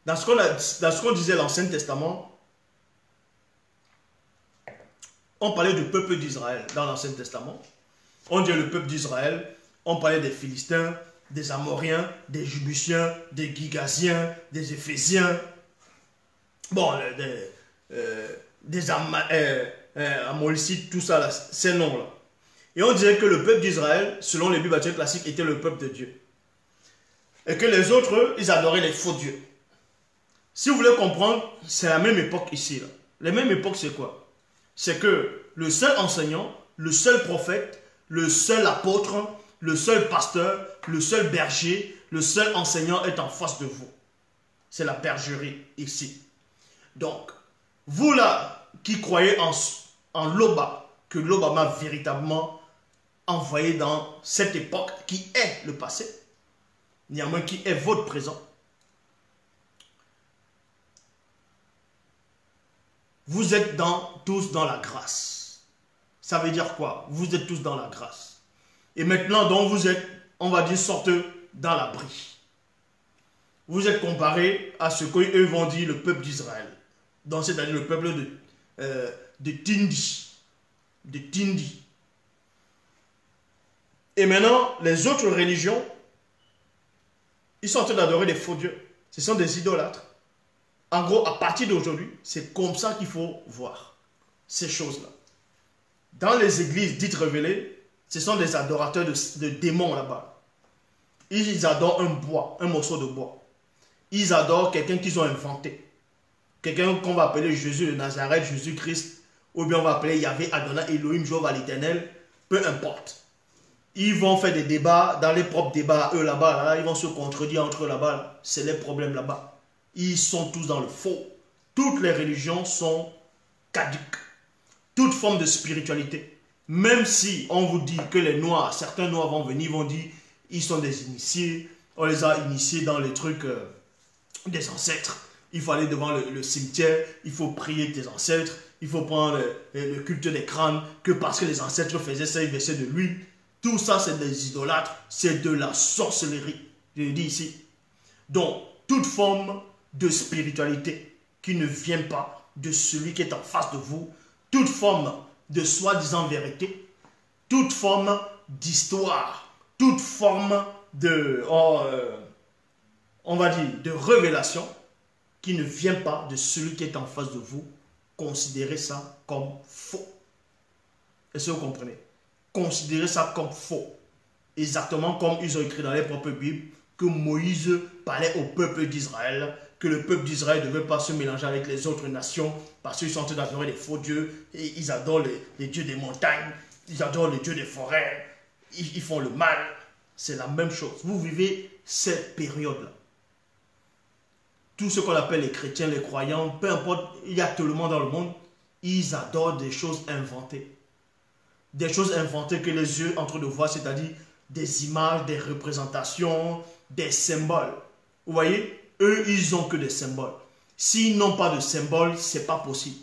[SPEAKER 1] dans ce qu'on disait l'Ancien Testament, on parlait du peuple d'Israël dans l'Ancien Testament. On disait le peuple d'Israël, on parlait des Philistins, des Amoriens, des Jébusiens, des Gigasiens, des Éphésiens, bon, des Amolicites, tout ça, là, ces noms-là. Et on disait que le peuple d'Israël, selon les Bibles classiques, était le peuple de Dieu. Et que les autres, eux, ils adoraient les faux dieux. Si vous voulez comprendre, c'est la même époque ici. Là. La même époque, c'est quoi? C'est que le seul enseignant, le seul prophète, le seul apôtre, le seul pasteur, le seul berger, le seul enseignant est en face de vous. C'est la bergerie ici. Donc, vous là, qui croyez en Loba, que Loba m'a véritablement envoyé dans cette époque qui est le passé, néanmoins qui est votre présent, vous êtes tous dans la grâce. Ça veut dire quoi? Vous êtes tous dans la grâce. Et maintenant, donc, vous êtes, on va dire, sorte dans l'abri. Vous êtes comparé à ce qu'eux vont dire le peuple d'Israël. Donc, c'est-à-dire le peuple de Tindi. De Tindi. Et maintenant, les autres religions, ils sont en train d'adorer des faux dieux. Ce sont des idolâtres. En gros, à partir d'aujourd'hui, c'est comme ça qu'il faut voir ces choses-là. Dans les églises dites révélées, ce sont des adorateurs de démons là-bas. Ils adorent un bois, un morceau de bois. Ils adorent quelqu'un qu'ils ont inventé. Quelqu'un qu'on va appeler Jésus de Nazareth, Jésus-Christ, ou bien on va appeler Yahvé, Adonai, Elohim, Jéhovah l'Éternel, peu importe. Ils vont faire des débats, dans les propres débats, eux là-bas, là, ils vont se contredire entre eux là-bas, là. C'est les problèmes là-bas. Ils sont tous dans le faux. Toutes les religions sont caduques. Toute forme de spiritualité. Même si on vous dit que les Noirs, certains Noirs vont venir, vont dire, ils sont des initiés, on les a initiés dans les trucs des ancêtres. Il faut aller devant le cimetière, il faut prier tes ancêtres, il faut prendre le culte des crânes, que parce que les ancêtres faisaient ça, ils versaient de l'huile. Tout ça, c'est des idolâtres, c'est de la sorcellerie. Je le dis ici. Donc, toute forme de spiritualité qui ne vient pas de celui qui est en face de vous, toute forme de soi-disant vérité, toute forme d'histoire, toute forme de, on va dire, de révélation qui ne vient pas de celui qui est en face de vous, considérez ça comme faux. Est-ce que vous comprenez? Considérez ça comme faux. Exactement comme ils ont écrit dans les propres Bibles que Moïse parlait au peuple d'Israël, que le peuple d'Israël ne devait pas se mélanger avec les autres nations parce qu'ils sont en train d'adorer les faux dieux et ils adorent les dieux des montagnes, ils adorent les dieux des forêts, ils font le mal. C'est la même chose. Vous vivez cette période-là. Tout ce qu'on appelle les chrétiens, les croyants, peu importe, il y a tout le monde dans le monde, ils adorent des choses inventées. des choses inventées que les yeux sont en train de voir, c'est-à-dire des images, des représentations, des symboles. Vous voyez, eux, ils n'ont que des symboles. S'ils n'ont pas de symboles, ce n'est pas possible.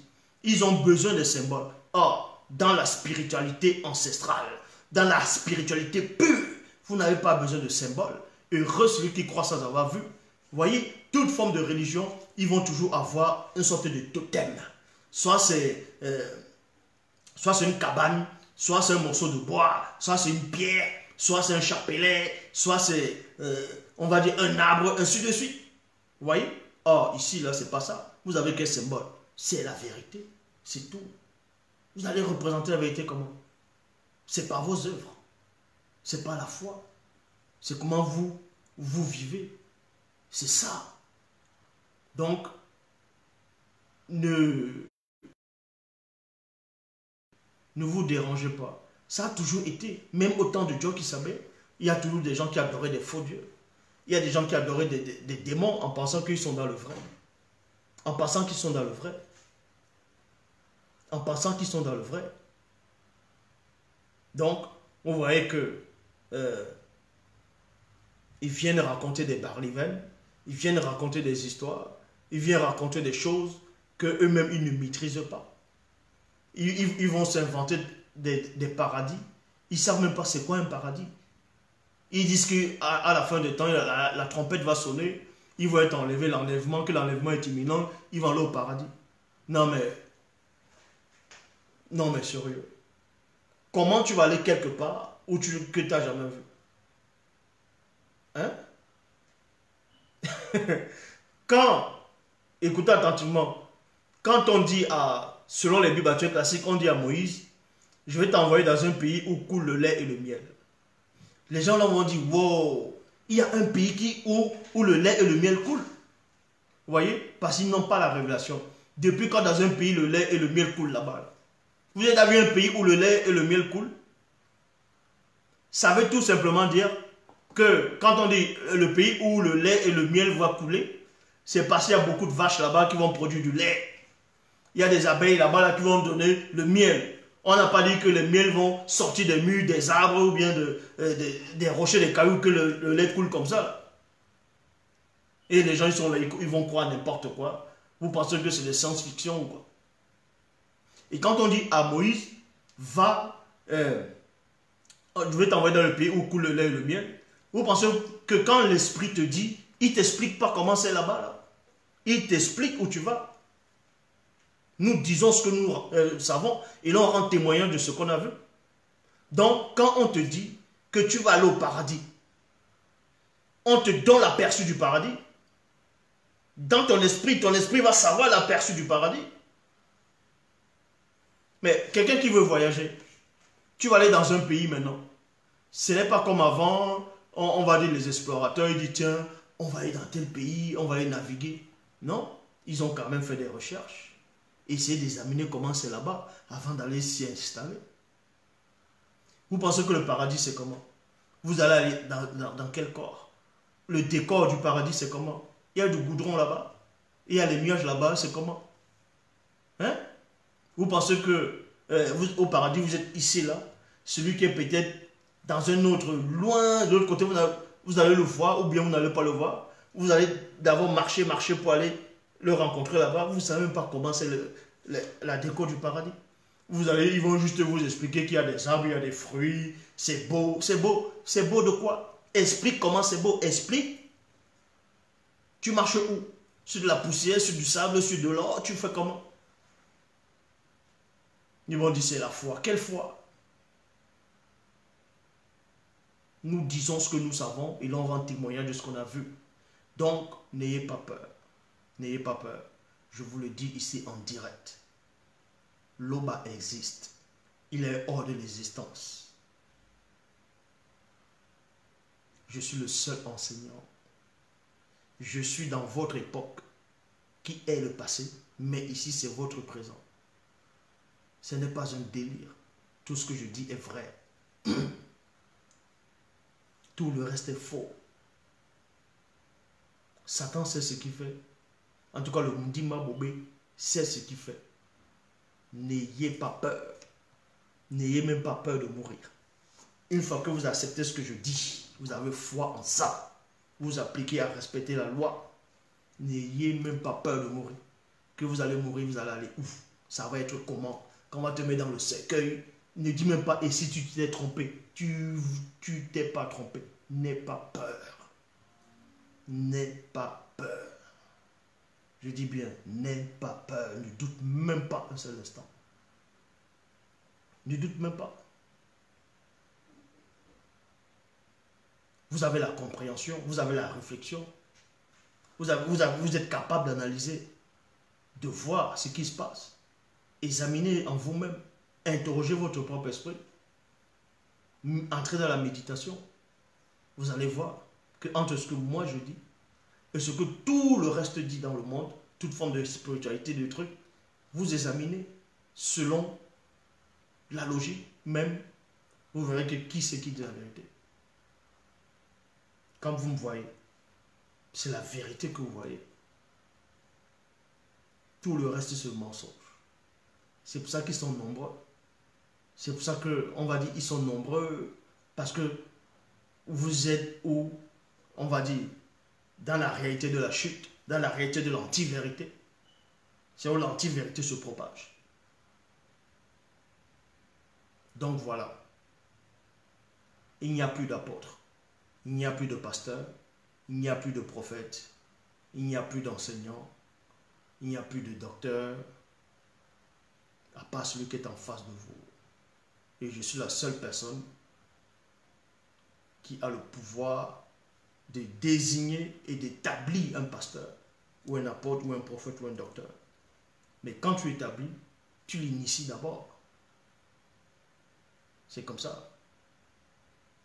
[SPEAKER 1] Ils ont besoin de symboles. Or, dans la spiritualité ancestrale, dans la spiritualité pure, vous n'avez pas besoin de symboles. Heureux celui qui croit sans avoir vu. Vous voyez, toute forme de religion, ils vont toujours avoir une sorte de totem. Soit c'est une cabane, soit c'est un morceau de bois, soit c'est une pierre, soit c'est un chapelet, soit c'est, on va dire, un arbre, ainsi de suite. Vous voyez? Or, ici, là, c'est pas ça. Vous avez quel symbole? C'est la vérité. C'est tout. Vous allez représenter la vérité comment? C'est par vos œuvres. C'est pas la foi. C'est comment vous vivez. C'est ça. Donc, ne vous dérangez pas. Ça a toujours été. Même au temps de Dieu qui savait, il y a toujours des gens qui adoraient des faux dieux. Il y a des gens qui adoraient des démons en pensant qu'ils sont dans le vrai. En pensant qu'ils sont dans le vrai. En pensant qu'ils sont dans le vrai. Donc, vous voyez que ils viennent raconter des barlivennes, ils viennent raconter des histoires, ils viennent raconter des choses qu'eux-mêmes ils ne maîtrisent pas. Ils vont s'inventer des paradis. Ils ne savent même pas c'est quoi un paradis. Ils disent qu'à la fin du temps, la trompette va sonner, ils vont être enlevés, que l'enlèvement est imminent, ils vont aller au paradis. Non mais sérieux. Comment tu vas aller quelque part que tu n'as jamais vu? Hein? Écoutez attentivement, quand on dit selon les Bibles classiques, on dit à Moïse, je vais t'envoyer dans un pays où coule le lait et le miel. Les gens là vont dire, wow, il y a un pays où le lait et le miel coulent. Vous voyez? Parce qu'ils n'ont pas la révélation. Depuis quand dans un pays le lait et le miel coulent là-bas? Vous avez vu un pays où le lait et le miel coulent? Ça veut tout simplement dire que quand on dit le pays où le lait et le miel vont couler, c'est parce qu'il y a beaucoup de vaches là-bas qui vont produire du lait. Il y a des abeilles là-bas qui vont donner le miel. On n'a pas dit que les miels vont sortir des murs, des arbres ou bien des rochers, des cailloux, que le lait coule comme ça. Et les gens, ils vont croire n'importe quoi. Vous pensez que c'est de science-fiction ou quoi? Et quand on dit à Moïse, va, je vais t'envoyer dans le pays où coule le lait et le miel, vous pensez que quand l'esprit te dit, il ne t'explique pas comment c'est là-bas, là. Il t'explique où tu vas. Nous disons ce que nous savons et là on rend témoignage de ce qu'on a vu. Donc quand on te dit que tu vas aller au paradis, on te donne l'aperçu du paradis. Dans ton esprit va savoir l'aperçu du paradis. Mais quelqu'un qui veut voyager, tu vas aller dans un pays maintenant. Ce n'est pas comme avant, on va dire les explorateurs, ils disent tiens, on va aller dans tel pays, on va aller naviguer. Non, ils ont quand même fait des recherches. Essayer d'examiner comment c'est là-bas avant d'aller s'y installer. Vous pensez que le paradis c'est comment? Vous allez aller dans quel corps? Le décor du paradis c'est comment? Il y a du goudron là-bas. Il y a les nuages là-bas, c'est comment? Hein? Vous pensez que au paradis vous êtes ici là? Celui qui est peut-être dans un autre, loin de l'autre côté, vous allez le voir ou bien vous n'allez pas le voir. Vous allez d'abord marcher pour aller le rencontrer là-bas. Vous ne savez même pas comment c'est la déco du paradis. Ils vont juste vous expliquer qu'il y a des arbres, il y a des fruits. C'est beau, c'est beau. C'est beau de quoi? Explique comment c'est beau. Explique. Tu marches où? Sur de la poussière, sur du sable, sur de l'or. Tu fais comment? Ils vont dire c'est la foi. Quelle foi? Nous disons ce que nous savons et là on rend témoignage de ce qu'on a vu. Donc, n'ayez pas peur. N'ayez pas peur. Je vous le dis ici en direct. L'Oba existe. Il est hors de l'existence. Je suis le seul enseignant. Je suis dans votre époque qui est le passé, mais ici c'est votre présent. Ce n'est pas un délire. Tout ce que je dis est vrai. Tout le reste est faux. Satan sait ce qu'il fait. En tout cas, le Mdima Bobé sait ce qu'il fait. N'ayez pas peur. N'ayez même pas peur de mourir. Une fois que vous acceptez ce que je dis, vous avez foi en ça, vous appliquez à respecter la loi, n'ayez même pas peur de mourir. Que vous allez mourir, vous allez aller où? Ça va être comment? Quand on va te mettre dans le cercueil, ne dis même pas, et si tu t'es trompé? Tu t'es pas trompé. N'aie pas peur. N'aie pas peur. Je dis bien, n'aie pas peur. Ne doute même pas un seul instant. Ne doute même pas. Vous avez la compréhension, vous avez la réflexion. Vous êtes capable d'analyser, de voir ce qui se passe. Examinez en vous-même. Interrogez votre propre esprit. Entrez dans la méditation. Vous allez voir que entre ce que moi je dis et ce que tout le reste dit dans le monde, toute forme de spiritualité, de trucs, vous examinez selon la logique même, vous verrez que qui c'est qui dit la vérité. Quand vous me voyez, c'est la vérité que vous voyez. Tout le reste, c'est le mensonge. C'est pour ça qu'ils sont nombreux. C'est pour ça qu'on va dire ils sont nombreux parce que vous êtes où, on va dire, dans la réalité de la chute, dans la réalité de l'anti-vérité. C'est où l'anti-vérité se propage. Donc voilà. Il n'y a plus d'apôtres. Il n'y a plus de pasteurs. Il n'y a plus de prophètes. Il n'y a plus d'enseignants. Il n'y a plus de docteurs. À part celui qui est en face de vous. Et je suis la seule personne qui a le pouvoir de désigner et d'établir un pasteur, ou un apôtre, ou un prophète, ou un docteur. Mais quand tu établis, tu l'inities d'abord. C'est comme ça.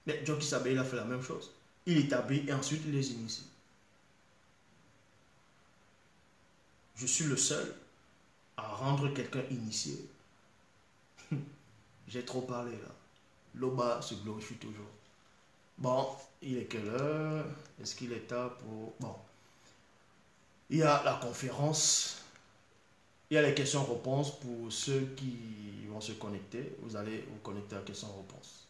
[SPEAKER 1] Mais Jockey Sabé, il a fait la même chose. Il établit et ensuite il les initie. Je suis le seul à rendre quelqu'un initié. J'ai trop parlé là. L'Oba se glorifie toujours. Bon, il est quelle heure? Est-ce qu'il est tard pour... Bon. Il y a la conférence. Il y a les questions-réponses pour ceux qui vont se connecter. Vous allez vous connecter à questions-réponses.